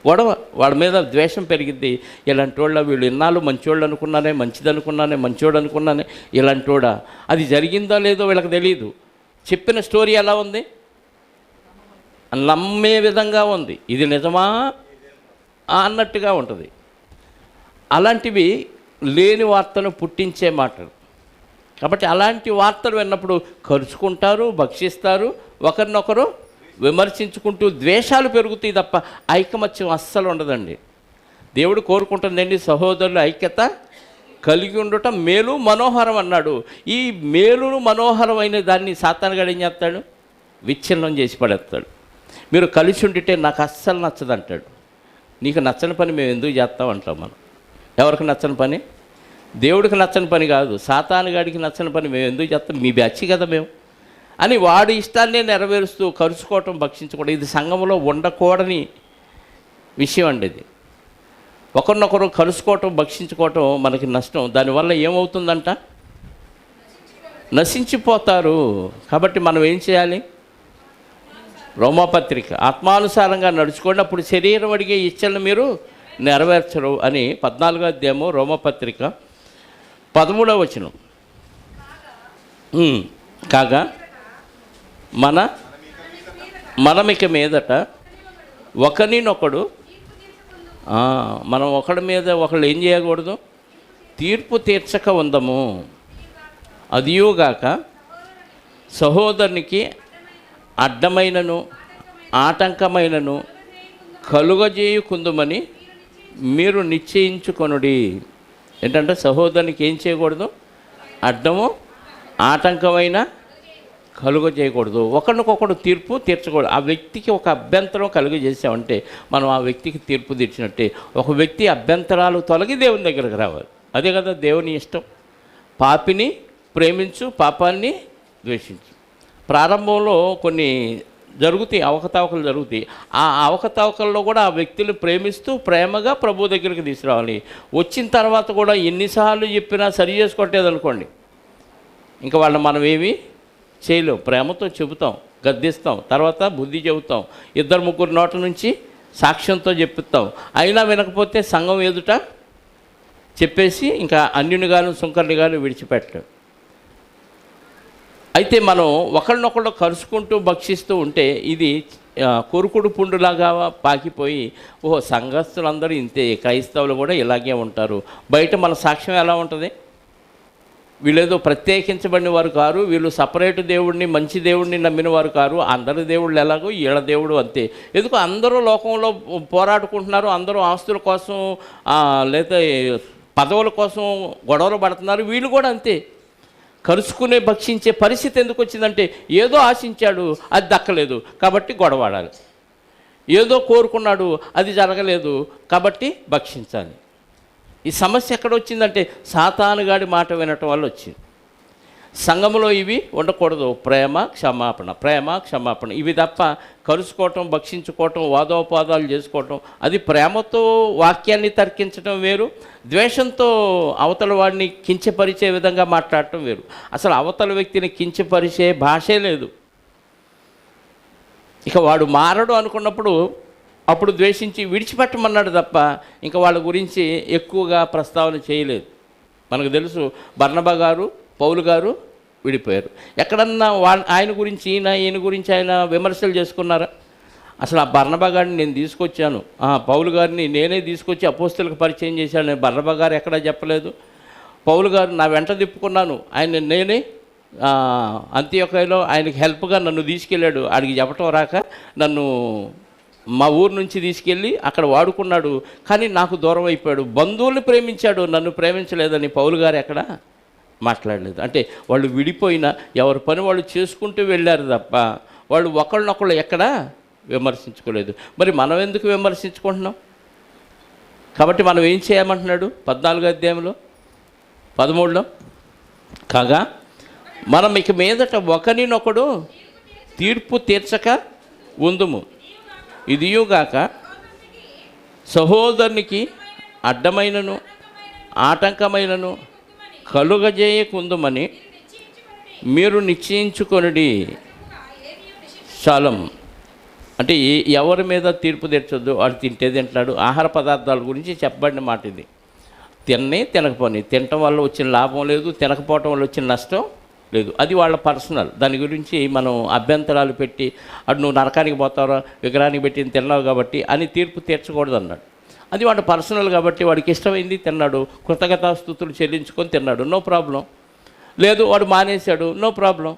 S1: గొడవ, వాడి మీద ద్వేషం పెరిగింది. ఇలాంటి వాళ్ళ వీళ్ళు ఇన్నాళ్ళు మంచోళ్ళు అనుకున్నానే, మంచోడు అనుకున్నానే, ఇలాంటోడా? అది జరిగిందో లేదో వీళ్ళకి తెలియదు. చెప్పిన స్టోరీ ఎలా ఉంది? నమ్మే విధంగా ఉంది. ఇది నిజమా అన్నట్టుగా ఉంటుంది. అలాంటివి లేని వార్తను పుట్టించే మాటలు. కాబట్టి అలాంటి వార్తలు విన్నప్పుడు కరుచుకుంటారు, భక్షిస్తారు, ఒకరినొకరు విమర్శించుకుంటూ ద్వేషాలు పెరుగుతాయి తప్ప ఐకమత్యం అస్సలు ఉండదండి. దేవుడు కోరుకుంటుందండి సహోదరుల ఐక్యత కలిగి ఉండటం మేలు మనోహరం అన్నాడు. ఈ మేలును మనోహరమైన దాన్ని సాతానుగాడు ఏం చేస్తాడు? విచ్ఛిన్నం చేసి పడేస్తాడు. మీరు కలిసి ఉండితే నాకు అస్సలు నచ్చదు అంటాడు. నీకు నచ్చని పని మేము ఎందుకు చేస్తాం అంటాం మనం. ఎవరికి నచ్చని పని? దేవుడికి నచ్చని పని కాదు, సాతానుగాడికి నచ్చని పని మేము ఎందుకు చేస్తాం? మీ బ్యాచ్ కదా మేము అని వాడి ఇష్టాన్నే నెరవేరుస్తూ కరుచుకోవటం, భక్షించుకోవడం, ఇది సంఘంలో ఉండకూడని విషయం అండి. ఇది ఒకరినొకరు కలుసుకోవటం, భక్షించుకోవటం మనకి నష్టం. దానివల్ల ఏమవుతుందంట? నశించిపోతారు. కాబట్టి మనం ఏం చేయాలి? రోమాపత్రిక ఆత్మానుసారంగా నడుచుకోండి, అప్పుడు శరీరం అడిగే ఇచ్చలను మీరు నెరవేర్చరు అని 14వ అధ్యాయము రోమాపత్రిక 13వ వచనం. కాగా మనమిక మీదట ఒకరినొకడు, మనం ఒకడి మీద ఒకళ్ళు ఏం చేయకూడదు? తీర్పు తీర్చక ఉందము. అదియుగాక సహోదరునికి అడ్డమైనను ఆటంకమైనను కలుగజేయుకుందుమని మీరు నిశ్చయించుకొనుడి. ఏంటంటే సహోదరునికి ఏం చేయకూడదు? అడ్డము ఆటంకమైన కలుగజేయకూడదు. ఒకరికొకడు తీర్పు తీర్చకూడదు. ఆ వ్యక్తికి ఒక అభ్యంతరం కలుగజేసామంటే మనం ఆ వ్యక్తికి తీర్పు తీర్చినట్టే. ఒక వ్యక్తి అభ్యంతరాలు తొలగి దేవుని దగ్గరకు రావాలి. అదే కదా దేవుని ఇష్టం. పాపిని ప్రేమించు, పాపాన్ని ద్వేషించు. ప్రారంభంలో కొన్ని జరుగుతాయి, అవకతవకలు జరుగుతాయి. ఆ అవకతవకల్లో కూడా ఆ వ్యక్తులు ప్రేమిస్తూ ప్రేమగా ప్రభు దగ్గరికి తీసుకురావాలి. వచ్చిన తర్వాత కూడా ఎన్నిసార్లు చెప్పినా సరి చేసుకోవట్లేదనుకోండి, ఇంకా వాళ్ళని మనం ఏమీ చేయలేం. ప్రేమతో చెబుతాం, గద్దిస్తాం, తర్వాత బుద్ధి చెబుతాం, 2-3 నోట్ల నుంచి సాక్ష్యంతో చెప్పిస్తాం. అయినా వినకపోతే సంఘం ఎదుట చెప్పేసి ఇంకా అన్యునిగాను సుంకర్నిగాను విడిచిపెట్టడం. అయితే మనం ఒకరినొకళ్ళు కరుచుకుంటూ భక్షిస్తూ ఉంటే ఇది కొరుకుడు పుండులాగా పాకిపోయి, ఓహో సంఘస్థులందరూ ఇంతే, క్రైస్తవులు కూడా ఇలాగే ఉంటారు. బయట మన సాక్ష్యం ఎలా ఉంటుంది? వీళ్ళేదో ప్రత్యేకించబడిన వారు కారు, వీళ్ళు సపరేట్ దేవుడిని, మంచి దేవుడిని నమ్మిన వారు కారు, అందరి దేవుళ్ళు ఎలాగో వీళ్ళ దేవుడు అంతే. ఎందుకు అందరూ లోకంలో పోరాడుకుంటున్నారు, అందరూ ఆస్తుల కోసం లేదా పదవుల కోసం గొడవలు పడుతున్నారు, వీళ్ళు కూడా అంతే. కరుచుకునే భక్షించే పరిస్థితి ఎందుకు వచ్చిందంటే ఏదో ఆశించాడు, అది దక్కలేదు కాబట్టి గొడవాడాలి. ఏదో కోరుకున్నాడు, అది జరగలేదు కాబట్టి భక్షించాలి. ఈ సమస్య ఎక్కడ వచ్చిందంటే సాతానుగాడి మాట వినటం వల్ల వచ్చింది. సంఘములో ఇవి ఉండకూడదు. ప్రేమ క్షమాపణ ఇవి తప్ప కలుసుకోవటం, భక్షించుకోవటం, వాదోపవాదాలు చేసుకోవటం, అది ప్రేమతో వాక్యాన్ని తర్కించడం వేరు, ద్వేషంతో అవతల వాడిని కించపరిచే విధంగా మాట్లాడటం వేరు. అసలు అవతల వ్యక్తిని కించపరిచే భాషే లేదు. ఇక వాడు మారడు అనుకున్నప్పుడు అప్పుడు ద్వేషించి విడిచిపెట్టమన్నాడు తప్ప ఇంకా వాళ్ళ గురించి ఎక్కువగా ప్రస్తావన చేయలేదు. మనకు తెలుసు, బర్నబా గారు, పౌలు గారు విడిపోయారు. ఎక్కడన్నా ఆయన గురించి ఈయన గురించి ఆయన విమర్శలు చేసుకున్నారా? అసలు ఆ బర్నబా గారిని నేను తీసుకొచ్చాను, పౌలు గారిని నేనే తీసుకొచ్చి అపోస్తలులకు పరిచయం చేశాను, నేను బర్నబా గారు ఎక్కడా చెప్పలేదు. పౌలు గారు నా వెంట తిప్పుకున్నాను, ఆయన నేనే అంత్యోకయలో ఆయనకి హెల్ప్గా నన్ను తీసుకెళ్ళాడు. ఆడికి చెప్పటం రాక నన్ను మా ఊరు నుంచి తీసుకెళ్ళి అక్కడ వాడుకున్నాడు, కానీ నాకు దూరం అయిపోయాడు. బంధువుల్ని ప్రేమించాడు, నన్ను ప్రేమించలేదని పౌలు గారు ఎక్కడ మాట్లాడలేదు. అంటే వాళ్ళు విడిపోయినా ఎవరి పని వాళ్ళు చేసుకుంటూ వెళ్ళారు తప్ప వాళ్ళు ఒకళ్ళనొకళ్ళు ఎక్కడా విమర్శించుకోలేదు. మరి మనం ఎందుకు విమర్శించుకుంటున్నాం? కాబట్టి మనం ఏం చేయమంటున్నాడు 14వ అధ్యాయంలో 13లో, కాగా మనం ఇక మీదట ఒకరినొకడు తీర్పు తీర్చక ఉందుము, ఇదియుగాక సహోదరునికి అడ్డమైనను ఆటంకమైనను కలుగజేయకుందుమని మీరు నిశ్చయించుకొనుడి. చాలం. అంటే ఎవరి మీద తీర్పు తెచ్చొద్దు, వాడు తింటే తింటాడు. ఆహార పదార్థాల గురించి చెప్పబడిన మాట ఇది. తినకపోని, తినటం వల్ల వచ్చిన లాభం లేదు, తినకపోవటం వల్ల వచ్చిన నష్టం లేదు. అది వాళ్ళ పర్సనల్. దాని గురించి మనం అభ్యంతరాలు పెట్టి అటు నువ్వు నరకానికి పోతావరా, విగ్రహానికి పెట్టి తిన్నావు కాబట్టి అని తీర్పు తీర్చకూడదు అన్నాడు. అది వాడు పర్సనల్ కాబట్టి వాడికి ఇష్టమైంది తిన్నాడు, కృతజ్ఞతాస్తుతులు చెల్లించుకొని తిన్నాడు, నో ప్రాబ్లం. లేదు వాడు మానేశాడు, నో ప్రాబ్లం.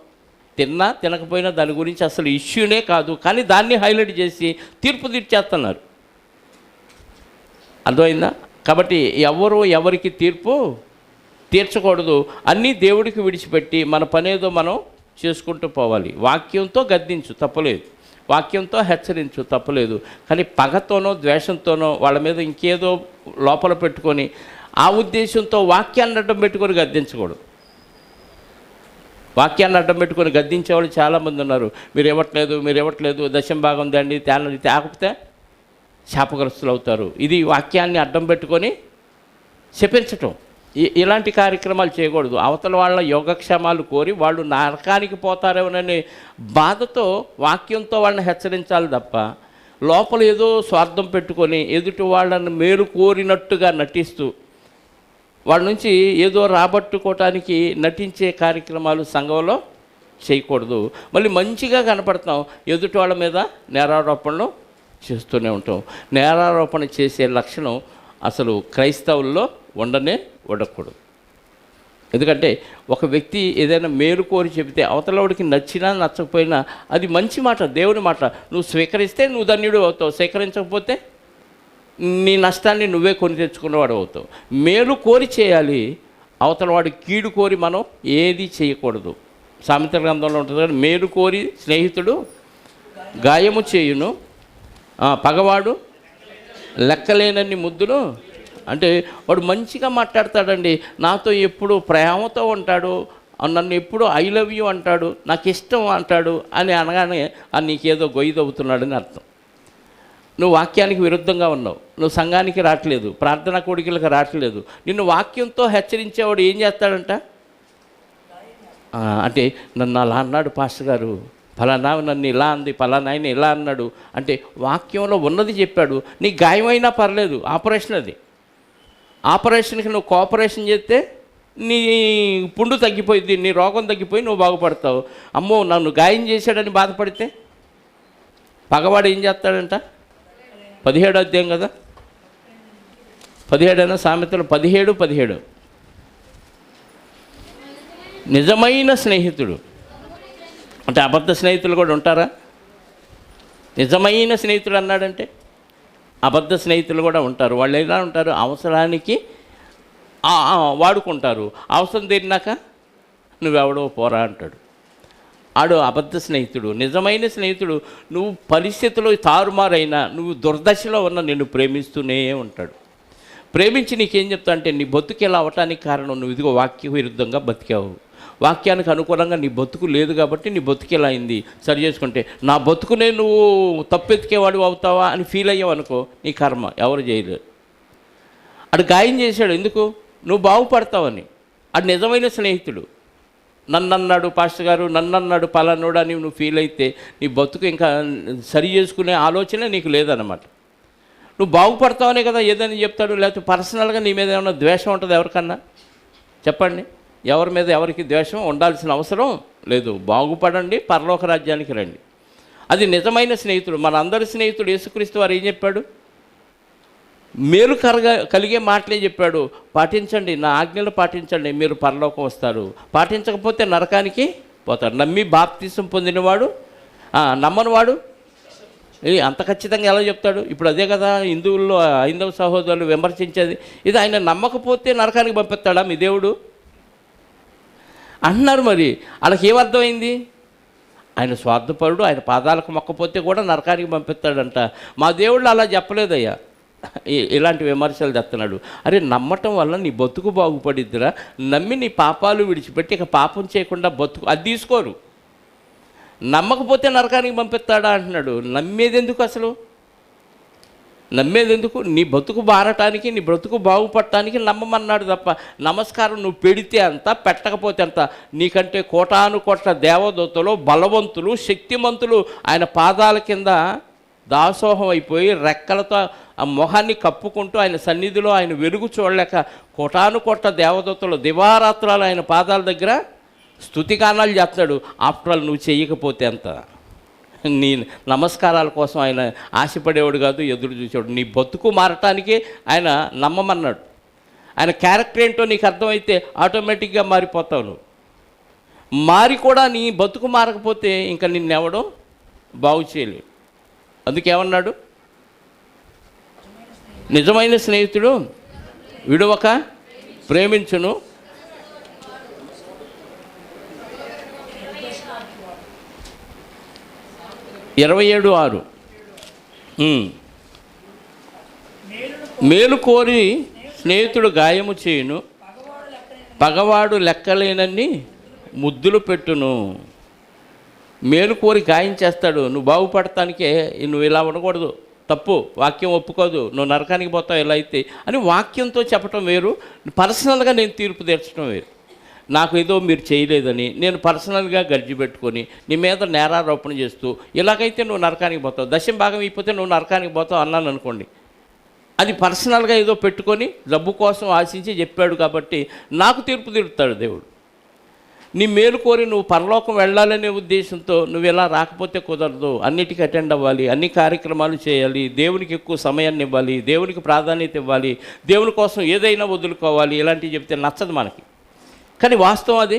S1: తిన్నా తినకపోయినా దాని గురించి అసలు ఇష్యూనే కాదు, కానీ దాన్ని హైలైట్ చేసి తీర్పు తీర్చేస్తున్నారు. అర్థమైందా? కాబట్టి ఎవరికి తీర్పు తీర్చకూడదు, అన్నీ దేవుడికి విడిచిపెట్టి మన పనేదో మనం చేసుకుంటూ పోవాలి. వాక్యంతో గద్దించు, తప్పలేదు. వాక్యంతో హెచ్చరించు, తప్పలేదు. కానీ పగతోనో ద్వేషంతోనో వాళ్ళ మీద ఇంకేదో లోపల పెట్టుకొని ఆ ఉద్దేశంతో వాక్యాన్ని అడ్డం పెట్టుకొని గద్దించకూడదు. వాక్యాన్ని అడ్డం పెట్టుకొని గద్దించేవాళ్ళు చాలామంది ఉన్నారు. మీరు ఇవ్వట్లేదు, దశం భాగం దండి తేకపోతే శాపగ్రస్తులు అవుతారు. ఇది వాక్యాన్ని అడ్డం పెట్టుకొని శపించటం. ఇలాంటి కార్యక్రమాలు చేయకూడదు. అవతల వాళ్ళ యోగక్షేమాలు కోరి వాళ్ళు నరకానికి పోతారేమోననే బాధతో వాక్యంతో వాళ్ళని హెచ్చరించాలి తప్ప లోపల ఏదో స్వార్థం పెట్టుకొని ఎదుటి వాళ్ళని మేలు కోరినట్టుగా నటిస్తూ వాళ్ళ నుంచి ఏదో రాబట్టుకోవటానికి నటించే కార్యక్రమాలు సంఘంలో చేయకూడదు. మళ్ళీ మంచిగా కనపడతాం, ఎదుటి వాళ్ళ మీద నేరారోపణలు చేస్తూనే ఉంటాం. నేరారోపణ చేసే లక్షణం అసలు క్రైస్తవుల్లో ఉండకూడదు. ఎందుకంటే ఒక వ్యక్తి ఏదైనా మేలు కోరి చెబితే అవతలవాడికి నచ్చినా నచ్చకపోయినా అది మంచి మాట, దేవుని మాట. నువ్వు స్వీకరిస్తే నువ్వు ధన్యుడు అవుతావు, స్వీకరించకపోతే నీ నష్టాన్ని నువ్వే కొని తెచ్చుకున్నవాడు అవుతావు. మేలు కోరి చేయాలి, అవతలవాడి కీడు కోరి మనం ఏది చేయకూడదు. సామెతల గ్రంథంలో ఉంటుంది కదా, మేలు కోరి స్నేహితుడు గాయము చేయును, పగవాడు లెక్కలేనన్ని ముద్దులు. అంటే వాడు మంచిగా మాట్లాడతాడండి, నాతో ఎప్పుడు ప్రేమతో ఉంటాడు, నన్ను ఎప్పుడు ఐ లవ్ యూ అంటాడు, నాకు ఇష్టం అంటాడు అని అనగానే నీకేదో గొయ్యి తవ్వుతున్నాడని అర్థం. నువ్వు వాక్యానికి విరుద్ధంగా ఉన్నావు, నువ్వు సంఘానికి రావట్లేదు, ప్రార్థనా కోడికలకు రావట్లేదు. నిన్ను వాక్యంతో హెచ్చరించేవాడు ఏం చేస్తాడంట అంటే నన్ను అలా అన్నాడు పాస్టర్ గారు, ఫలానా నన్ను ఇలా అంది, ఫలానా ఆయన ఇలా అన్నాడు అంటే వాక్యంలో ఉన్నది చెప్పాడు. నీకు గాయమైనా పర్లేదు, ఆపరేషన్ అది. ఆపరేషన్కి నువ్వు కోఆపరేషన్ చేస్తే నీ పుండు తగ్గిపోయింది, నీ రోగం తగ్గిపోయి నువ్వు బాగుపడతావు. అమ్మో నన్ను గాయం చేశాడని బాధపడితే పగవాడు ఏం చేస్తాడంట? 17వ అధ్యాయం కదా, 17 సామెతలు 17 నిజమైన స్నేహితుడు అంటే అబద్ధ స్నేహితులు కూడా ఉంటారా? నిజమైన స్నేహితుడు అన్నాడంటే అబద్ధ స్నేహితులు కూడా ఉంటారు. వాళ్ళు ఎలా ఉంటారు? అవసరానికి వాడుకుంటారు, అవసరం తీరినాక నువ్వెవడో పోరా అంటాడు. ఆడు అబద్ధ స్నేహితుడు. నిజమైన స్నేహితుడు నువ్వు పరిస్థితులు తారుమారైనా, నువ్వు దుర్దశలో ఉన్న నిన్ను ప్రేమిస్తూనే ఉంటాడు. ప్రేమించి నీకేం చెప్తా అంటే నీ బతుకు ఎలా అవటానికి కారణం నువ్వు ఇదిగో వాక్య విరుద్ధంగా బతికావు, వాక్యానికి అనుకూలంగా నీ బతుకు లేదు కాబట్టి నీ బతుకు ఇలా అయింది, సరి చేసుకుంటే నా బతుకునే నువ్వు తప్పెతికేవాడు అవుతావా అని ఫీల్ అయ్యావు అనుకో, నీ కర్మ, ఎవరు చేయలేరు. అడు గాయం చేశాడు ఎందుకు? నువ్వు బాగుపడతావని. అది నిజమైన స్నేహితుడు. నన్నన్నాడు పాస్టర్ గారు, నన్నన్నాడు పలానోడు అని నువ్వు ఫీల్ అయితే నీ బతుకు ఇంకా సరి చేసుకునే ఆలోచన నీకు లేదన్నమాట. నువ్వు బాగుపడతావనే కదా ఏదని చెప్తాడు. లేకపోతే పర్సనల్గా నీ మీద ఏమైనా ద్వేషం ఉంటుంది ఎవరికన్నా? చెప్పండి. ఎవరి మీద ఎవరికి ద్వేషం ఉండాల్సిన అవసరం లేదు. బాగుపడండి, పరలోక రాజ్యానికి రండి. అది నిజమైన స్నేహితుడు. మన అందరి స్నేహితుడు యేసుక్రీస్తు వారు ఏం చెప్పాడు? మేలు కలిగే మాటలే చెప్పాడు. పాటించండి, నా ఆజ్ఞలు పాటించండి, మీరు పరలోకం వస్తారు. పాటించకపోతే నరకానికి పోతారు. నమ్మి బాప్తిసం పొందినవాడు, నమ్మనివాడు అంత ఖచ్చితంగా ఎలా చెప్తాడు? ఇప్పుడు అదే కదా హిందువుల్లో హైందవ సహోదరులు విమర్శించేది. ఇది ఆయన నమ్మకపోతే నరకానికి పంపిస్తాడా మీ దేవుడు అంటున్నారు. మరి వాళ్ళకి ఏమర్థమైంది? ఆయన స్వార్థపరుడు, ఆయన పాదాలకు మొక్కపోతే కూడా నరకానికి పంపిస్తాడంట. మా దేవుళ్ళు అలా చెప్పలేదయ్యా. ఇలాంటి విమర్శలు తెస్తున్నాడు. అరే, నమ్మటం వల్ల నీ బతుకు బాగుపడిద్దిరా. నమ్మి నీ పాపాలు విడిచిపెట్టి ఇక పాపం చేయకుండా బతుకు, అది తీసుకోరు. నమ్మకపోతే నరకానికి పంపిస్తాడా అంటున్నాడు. నమ్మేది ఎందుకు అసలు? నమ్మేది ఎందుకు? నీ బతుకు బారటానికి, నీ బ్రతుకు బాగుపడటానికి నమ్మమన్నాడు తప్ప నమస్కారం నువ్వు పెడితే అంత, పెట్టకపోతే అంత. నీకంటే కోటాను కోట్ల దేవదూతలు, బలవంతులు, శక్తిమంతులు ఆయన పాదాల కింద దాసోహం అయిపోయి రెక్కలతో ఆ మొహాన్ని కప్పుకుంటూ ఆయన సన్నిధిలో ఆయన వెలుగు చూడలేక కోటాను కోట్ల దేవదూతలు దివారాత్రాలు ఆయన పాదాల దగ్గర స్తుతిగానాలు చేస్తాడు. ఆఫ్టర్ ఆల్ నువ్వు చేయకపోతే అంత. నీ నమస్కారాల కోసం ఆయన ఆశపడేవాడు కాదు, ఎదురు చూసేవాడు. నీ బతుకు మారటానికే ఆయన నమ్మమన్నాడు. ఆయన క్యారెక్టర్ ఏంటో నీకు అర్థమైతే ఆటోమేటిక్గా మారిపోతావు నువ్వు. మారి కూడా నీ బతుకు మారకపోతే ఇంకా నిన్నెవడో బాగు చేయలేడు. అందుకేమన్నాడు? నిజమైన స్నేహితుడు విడువక ప్రేమించును, 27:6. మేలు కోరి స్నేహితుడు గాయము చేయును, పగవాడు లెక్కలేనన్ని ముద్దులు పెట్టును. మేలు కోరి గాయం చేస్తాడు. నువ్వు బాగుపడటానికే నువ్వు ఇలా ఉండకూడదు, తప్పు, వాక్యం ఒప్పుకోదు, నువ్వు నరకానికి పోతావు ఇలా అయితే అని వాక్యంతో చెప్పటం వేరు, పర్సనల్గా నేను తీర్పు తీర్చడం వేరు. నాకు ఏదో మీరు చేయలేదని నేను పర్సనల్గా గర్జి పెట్టుకొని నీ మీద నేరారోపణ చేస్తూ ఇలాగైతే నువ్వు నరకానికి పోతావు, దశం భాగం అయిపోతే నువ్వు నరకానికి పోతావు అన్నాను అనుకోండి. అది పర్సనల్గా ఏదో పెట్టుకొని డబ్బు కోసం ఆశించి చెప్పాడు కాబట్టి నాకు తీర్పు తీరుతాడు దేవుడు. నీ మేలు కోరి నువ్వు పరలోకం వెళ్ళాలనే ఉద్దేశంతో నువ్వు ఇలా రాకపోతే కుదరదు. అన్నిటికీ అటెండ్ అవ్వాలి, అన్ని కార్యక్రమాలు చేయాలి, దేవునికి ఎక్కువ సమయాన్ని ఇవ్వాలి, దేవునికి ప్రాధాన్యత ఇవ్వాలి, దేవుని కోసం ఏదైనా వదులుకోవాలి, ఇలాంటివి చెప్తే నచ్చదు మనకి. కానీ వాస్తవం అది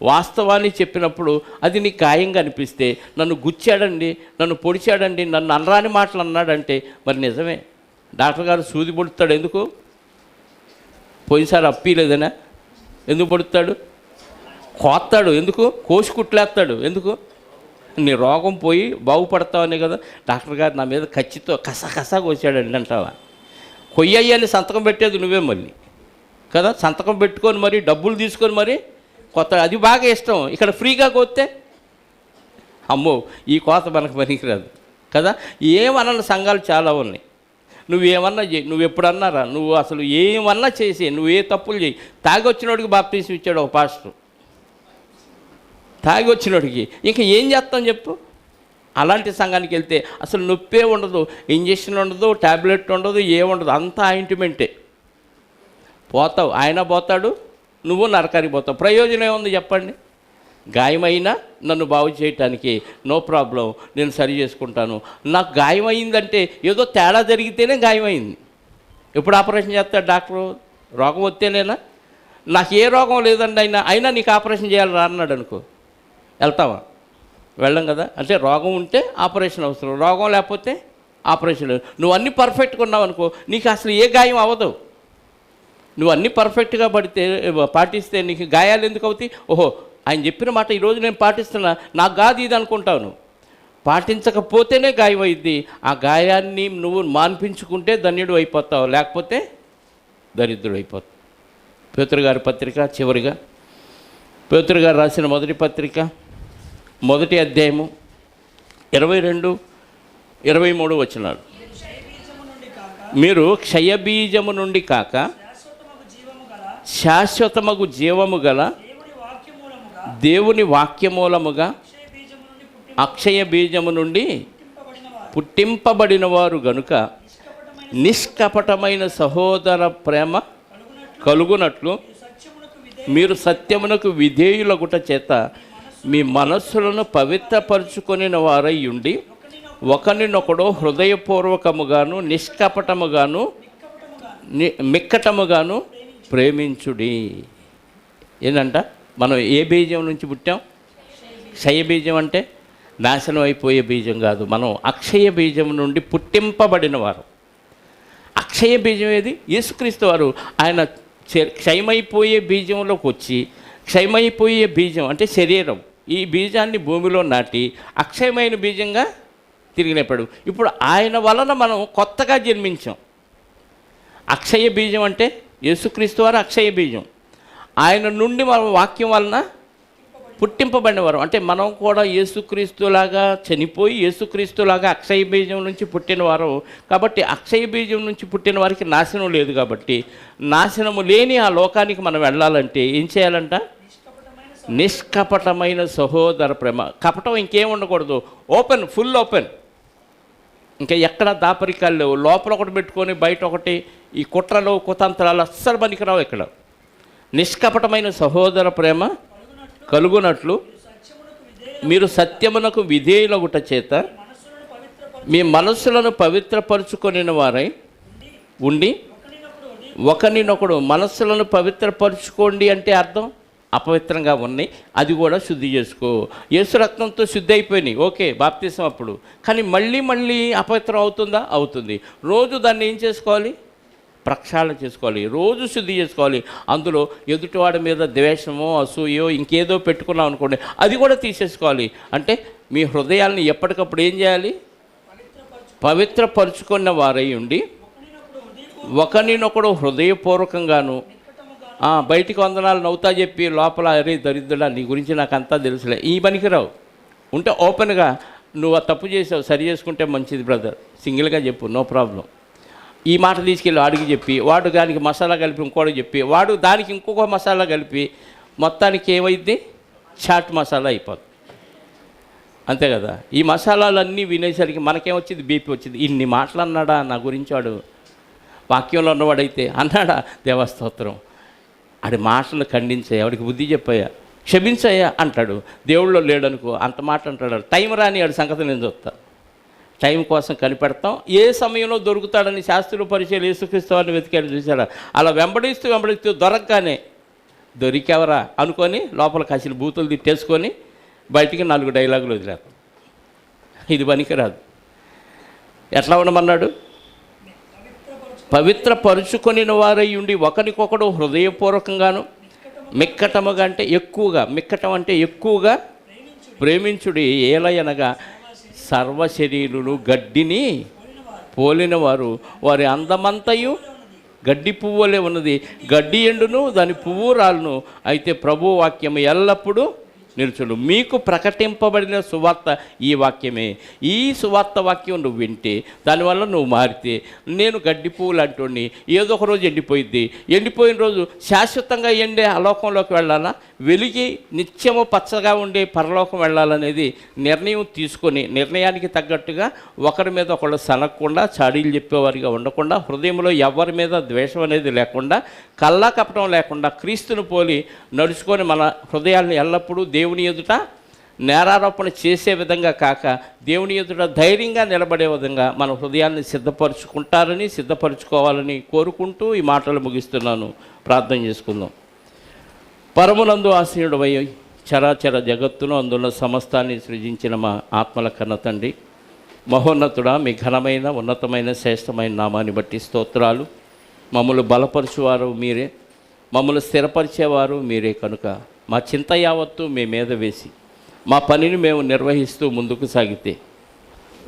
S1: వాస్తవాన్ని చెప్పినప్పుడు అది నీకు గాయంగా అనిపిస్తే, నన్ను గుచ్చాడండి, నన్ను పొడిచాడండి, నన్ను అనరాని మాటలు అన్నాడంటే మరి నిజమే. డాక్టర్ గారు సూది పొడుతాడు ఎందుకు? పోయినసారి అప్పీలేదనా? ఎందుకు పొడుతాడు? కోస్తాడు ఎందుకు? కోసి కుట్లేస్తాడు ఎందుకు? నీ రోగం పోయి బాగుపడతావనే కదా. డాక్టర్ గారు నా మీద కచ్చితో కసా కోసాడండి అంటావా? కొయ్యని సంతకం పెట్టేది నువ్వే మళ్ళీ కదా. సంతకం పెట్టుకొని మరి డబ్బులు తీసుకొని మరి కొత్త, అది బాగా ఇష్టం. ఇక్కడ ఫ్రీగా కోస్తే అమ్మో ఈ కోత మనకు పనికిరాదు కదా. ఏమన్నా సంఘాలు చాలా ఉన్నాయి. నువ్వేమన్నా చేయి, నువ్వు ఎప్పుడన్నారా, నువ్వు అసలు ఏమన్నా చేసి నువ్వు ఏ తప్పులు చేయి. తాగి వచ్చినోడికి బాప్తీసం ఇచ్చాడు ఒక పాస్టర్, తాగి వచ్చినోడికి. ఇంకా ఏం చేస్తాం చెప్పు? అలాంటి సంఘానికి వెళ్తే అసలు నొప్పే ఉండదు, ఇంజక్షన్ ఉండదు, ట్యాబ్లెట్ ఉండదు, ఏముండదు, అంతా ఆయింట్మెంటే. పోతావు, ఆయన పోతాడు, నువ్వు నరకానికి పోతావు. ప్రయోజనం ఏముంది చెప్పండి? గాయమైనా నన్ను బాగు చేయటానికి నో ప్రాబ్లం, నేను సరి చేసుకుంటాను. నాకు గాయమైందంటే ఏదో తేడా జరిగితేనే గాయమైంది. ఎప్పుడు ఆపరేషన్ చేస్తాడు డాక్టరు? రోగం వస్తేనేనా? నాకు ఏ రోగం లేదండి అయినా నీకు ఆపరేషన్ చేయాలి రా అన్నాడు అనుకో, వెళ్తావా? వెళ్ళం కదా. అంటే రోగం ఉంటే ఆపరేషన్ అవసరం, రోగం లేకపోతే ఆపరేషన్. నువ్వు అన్నీ పర్ఫెక్ట్గా ఉన్నావు అనుకో, నీకు అసలు ఏ గాయం అవ్వదు. నువ్వు అన్నీ పర్ఫెక్ట్గా పాటిస్తే నీకు గాయాలు ఎందుకు అవుతాయి? ఓహో ఆయన చెప్పిన మాట ఈరోజు నేను పాటిస్తున్నా, నాకు కాదు ఇది అనుకుంటావు. నువ్వు పాటించకపోతేనే గాయం అయింది. ఆ గాయాన్ని నువ్వు మాన్పించుకుంటే ధన్యుడు అయిపోతావు, లేకపోతే దరిద్రుడు అయిపోతావు. పేతురు గారి పత్రిక చివరిగా పేతురు గారు రాసిన మొదటి పత్రిక 1వ అధ్యాయము 22-23 వచనాలు. మీరు క్షయబీజము నుండి కాక శాశ్వతమగు జీవము గల దేవుని వాక్యమూలముగా అక్షయ బీజము నుండి పుట్టింపబడిన వారు గనుక నిష్కపటమైన సహోదర ప్రేమ కలుగునట్లు మీరు సత్యమునకు విధేయులగుట చేత మీ మనస్సులను పవిత్రపరుచుకొనిన వారై ఉండి ఒకరినొకడు హృదయపూర్వకముగాను నిష్కపటముగాను మిక్కటముగాను ప్రేమించుడి. ఏంటంట, మనం ఏ బీజం నుంచి పుట్టాం? క్షయ బీజం అంటే నాశనం అయిపోయే బీజం కాదు, మనం అక్షయ బీజం నుండి పుట్టింపబడిన వారు. అక్షయ బీజం ఏది? యేసుక్రీస్తు వారు ఆయన క్షయమైపోయే బీజంలోకి వచ్చి, క్షయమైపోయే బీజం అంటే శరీరం, ఈ బీజాన్ని భూమిలో నాటి అక్షయమైన బీజంగా తిరిగి లేపాడు. ఇప్పుడు ఆయన వలన మనం కొత్తగా జన్మించాం. అక్షయ బీజం అంటే యేసుక్రీస్తు వారు అక్షయ బీజం. ఆయన నుండి మనం వాక్యం వలన పుట్టింపబడినవారు. అంటే మనం కూడా యేసుక్రీస్తులాగా చనిపోయి యేసుక్రీస్తులాగా అక్షయ బీజం నుంచి పుట్టినవారు. కాబట్టి అక్షయ బీజం నుంచి పుట్టిన వారికి నాశనం లేదు. కాబట్టి నాశనము లేని ఆ లోకానికి మనం వెళ్ళాలంటే ఏం చేయాలంట? నిష్కపటమైన సహోదర ప్రేమ. కపటం ఇంకేం ఉండకూడదు, ఓపెన్, ఫుల్ ఓపెన్. ఇంకా ఎక్కడ దాపరికాలు లేవు. లోపల ఒకటి పెట్టుకొని బయట ఒకటి, ఈ కుట్రలు కుతంత్రాలు అస్సలు పనికిరావు. ఇక్కడ నిష్కపటమైన సహోదర ప్రేమ కలుగునట్లు మీరు సత్యమునకు విధేయులగుట చేత మీ మనస్సులను పవిత్రపరుచుకొనిన వారై ఉండి ఒకరినొకడు. మనస్సులను పవిత్రపరుచుకోండి అంటే అర్థం అపవిత్రంగా ఉన్నాయి, అది కూడా శుద్ధి చేసుకో. యేసు రక్తంతో శుద్ధి అయిపోయినాయి, ఓకే, బాప్తిసం అప్పుడు. కానీ మళ్ళీ అపవిత్రం అవుతుందా? అవుతుంది. రోజు దాన్ని ఏం చేసుకోవాలి? ప్రక్షాళన చేసుకోవాలి, రోజు శుద్ధి చేసుకోవాలి. అందులో ఎదుటివాడి మీద ద్వేషమో అసూయో ఇంకేదో పెట్టుకున్నాం అనుకోండి, అది కూడా తీసేసుకోవాలి. అంటే మీ హృదయాల్ని ఎప్పటికప్పుడు ఏం చేయాలి? పవిత్రపరుచుకున్న వారై ఉండి ఒకరినొకడు హృదయపూర్వకంగాను. బయటికి వందనాలు నవ్వుతా చెప్పి లోపల అరే దరిద్రుడా నీ గురించి నాకు అంతా తెలుసులే, ఈ పనికిరావు. ఉంటే ఓపెన్గా నువ్వు ఆ తప్పు చేసావు, సరి చేసుకుంటే మంచిది బ్రదర్, సింగిల్గా చెప్పు, నో ప్రాబ్లం. ఈ మాట తీసుకెళ్ళి వాడికి చెప్పి, వాడు దానికి మసాలా కలిపి ఇంకోటికి చెప్పి, వాడు దానికి ఇంకొక మసాలా కలిపి, మొత్తానికి ఏమైంది? చాట్ మసాలా అయిపోతుంది. అంతే కదా. ఈ మసాలాలన్నీ వినేసరికి మనకేమొచ్చింది? బీపీ వచ్చింది. ఇన్ని మాటలు అన్నాడా నా గురించి వాడు? వాక్యంలో ఉన్నవాడైతే అన్నాడా? దేవస్తోత్రం. ఆడి మాటలు ఖండించాయి, ఆవిడికి బుద్ధి చెప్పాయా, క్షమించాయా అంటాడు. దేవుళ్ళో లేడనుకో అంత మాట అంటాడు. టైం రాని ఆడి సంగతి నేను చూస్తా. టైం కోసం కనిపెడతాం, ఏ సమయంలో దొరుకుతాడని శాస్త్రులు పరిచయాలు యేసుక్రీస్తు వారిని వెతికాడు చూసారా. అలా వెంబడిస్తూ దొరకగానే దొరికేవరా అనుకొని లోపల కాసిన బూతులు తిట్టేసుకొని బయటికి 4 డైలాగులు వదిలేస్తాం. ఇది పనికిరాదు. ఎట్లా ఉండమన్నాడు? పవిత్రపరుచుకొనిన వారై ఉండి ఒకరికొకడు హృదయపూర్వకంగాను మిక్కటముగా అంటే ఎక్కువగా, మిక్కటం అంటే ఎక్కువగా ప్రేమించుడి. ఏలయనగా సర్వశరీరులు గడ్డిని పోలినవారు, వారి అందమంతయు గడ్డి పువ్వులే ఉన్నది. గడ్డి ఎండును దాని పువ్వు రాలును, అయితే ప్రభు వాక్యము ఎల్లప్పుడూ నిలుచును. మీకు ప్రకటింపబడిన సువార్త ఈ వాక్యమే. ఈ సువార్త వాక్యం నువ్వు వింటే, దానివల్ల నువ్వు మారితే, నేను గడ్డి పువ్వులు అంటోని ఏదో ఒక రోజు ఎండిపోయిద్ది. ఎండిపోయిన రోజు శాశ్వతంగా ఎండే అలోకంలోకి వెళ్ళాలా, వెలిగి నిత్యము పచ్చగా ఉండే పరలోకం వెళ్ళాలనేది నిర్ణయం తీసుకొని, నిర్ణయానికి తగ్గట్టుగా ఒకరి మీద ఒకళ్ళు సనగకుండా, చాడీలు చెప్పేవారిగా ఉండకుండా, హృదయంలో ఎవరి మీద ద్వేషం అనేది లేకుండా, కల్లా కపటం లేకుండా, క్రీస్తును పోలి నడుచుకొని మన హృదయాలను ఎల్లప్పుడూ దేవుని ఎదుట నేరారోపణ చేసే విధంగా కాక, దేవుని ఎదుట ధైర్యంగా నిలబడే విధంగా మన హృదయాన్ని సిద్ధపరచుకోవాలని కోరుకుంటూ ఈ మాటలు ముగిస్తున్నాను. ప్రార్థన చేసుకుందాం. పరమునందు ఆసీనుడవై చరాచర జగత్తును అందులో సమస్తాన్ని సృజించిన మా ఆత్మల కన్న తండ్రి, మహోన్నతుడా, మీ ఘనమైన ఉన్నతమైన శ్రేష్టమైన నామాన్ని బట్టి స్తోత్రాలు. మమ్మల్ని బలపరచువారు మీరే, మమ్మల్ని స్థిరపరిచేవారు మీరే కనుక మా చింత యావత్తు మీ మీద వేసి మా పనిని మేము నిర్వహిస్తూ ముందుకు సాగితే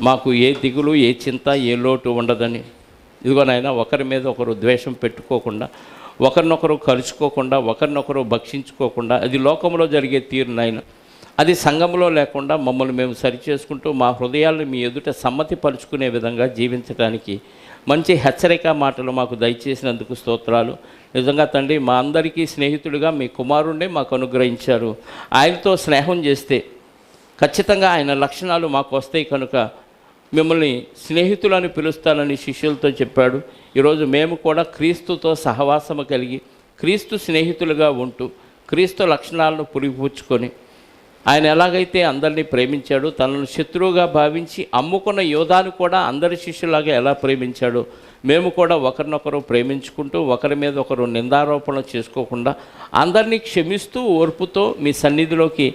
S1: మాకు ఏ దిగులు, ఏ చింత, ఏ లోటు ఉండదని, ఇదిగో నాయన, ఒకరి మీద ఒకరు ద్వేషం పెట్టుకోకుండా, ఒకరినొకరు కలుసుకోకుండా, ఒకరినొకరు భక్షించుకోకుండా, అది లోకంలో జరిగే తీరు నాయన, అది సంఘంలో లేకుండా మమ్మల్ని మేము సరిచేసుకుంటూ మా హృదయాలను మీ ఎదుట సమ్మతి పరుచుకునే విధంగా జీవించడానికి మంచి హెచ్చరిక మాటలు మాకు దయచేసినందుకు స్తోత్రాలు. నిజంగా తండ్రి, మా అందరికీ స్నేహితుడిగా మీ కుమారుణ్ణే మాకు అనుగ్రహించారు. ఆయనతో స్నేహం చేస్తే ఖచ్చితంగా ఆయన లక్షణాలు మాకు వస్తాయి కనుక మిమ్మల్ని స్నేహితులని పిలుస్తానని శిష్యులతో చెప్పాడు. ఈరోజు మేము కూడా క్రీస్తుతో సహవాసము కలిగి క్రీస్తు స్నేహితులుగా ఉంటూ క్రీస్తు లక్షణాలను పురిపుచ్చుకొని ఆయన ఎలాగైతే అందరినీ ప్రేమించాడో, తనను శత్రువుగా భావించి అమ్ముకున్న యోధాను కూడా అందరి శిష్యులాగా ఎలా ప్రేమించాడో, మేము కూడా ఒకరినొకరు ప్రేమించుకుంటూ ఒకరి మీద ఒకరు నిందారోపణలు చేసుకోకుండా అందరినీ క్షమిస్తూ ఓర్పుతో మీ సన్నిధిలోకి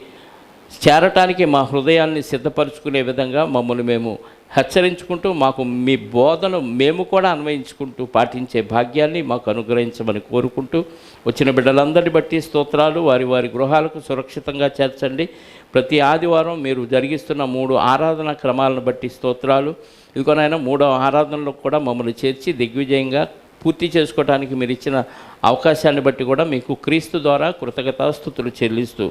S1: చేరటానికి మా హృదయాన్ని సిద్ధపరచుకునే విధంగా మమ్మల్ని మేము హెచ్చరించుకుంటూ మాకు మీ బోధను మేము కూడా అన్వయించుకుంటూ పాటించే భాగ్యాన్ని మాకు అనుగ్రహించమని కోరుకుంటూ వచ్చిన బిడ్డలందరినీ బట్టి స్తోత్రాలు. వారి వారి గృహాలకు సురక్షితంగా చేర్చండి. ప్రతి ఆదివారం మీరు జరిగిస్తున్న 3 ఆరాధన క్రమాలను బట్టి స్తోత్రాలు. ఇదిగోనైనా 3వ ఆరాధనలో కూడా మమ్మల్ని చేర్చి దిగ్విజయంగా పూర్తి చేసుకోవడానికి మీరు ఇచ్చిన అవకాశాన్ని బట్టి కూడా మీకు క్రీస్తు ద్వారా కృతజ్ఞతాస్తుతులు చెల్లిస్తూ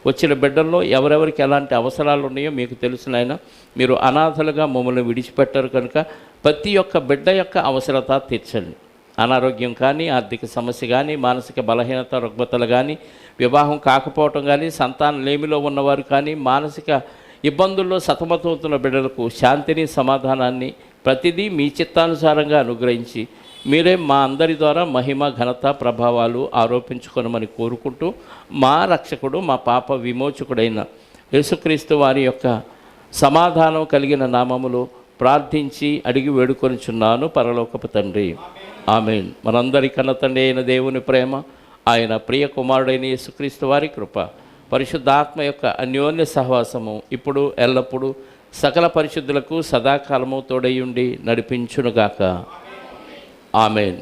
S1: వచ్చిన బిడ్డల్లో ఎవరెవరికి ఎలాంటి అవసరాలు ఉన్నాయో మీకు తెలిసినైన మీరు అనాథలుగా మమ్మల్ని విడిచిపెట్టారు కనుక ప్రతి ఒక్క బిడ్డ యొక్క అవసరత తీర్చండి. అనారోగ్యం కానీ, ఆర్థిక సమస్య కానీ, మానసిక బలహీనత, రుగ్మతలు కానీ, వివాహం కాకపోవటం కానీ, సంతాన లేమిలో ఉన్నవారు కానీ, మానసిక ఇబ్బందుల్లో సతమతమవుతున్న బిడ్డలకు శాంతిని, సమాధానాన్ని ప్రతిదీ మీ చిత్తానుసారంగా అనుగ్రహించి మీరే మా అందరి ద్వారా మహిమ, ఘనత, ప్రభావాలు ఆరోపించుకొనమని కోరుకుంటూ మా రక్షకుడు, మా పాప విమోచకుడైన యేసుక్రీస్తు వారి యొక్క సమాధానం కలిగిన నామములో ప్రార్థించి అడిగి వేడుకొనిచున్నాను పరలోకపు తండ్రి. ఆమేన్. మనందరి కన్న తండ్రి అయిన దేవుని ప్రేమ, ఆయన ప్రియ కుమారుడైన యేసుక్రీస్తు వారి కృప, పరిశుద్ధాత్మ యొక్క అన్యోన్య సహవాసము ఇప్పుడు ఎల్లప్పుడూ సకల పరిశుద్ధులకు సదాకాలము తోడయుండి నడిపించునుగాక. ఆమేన్.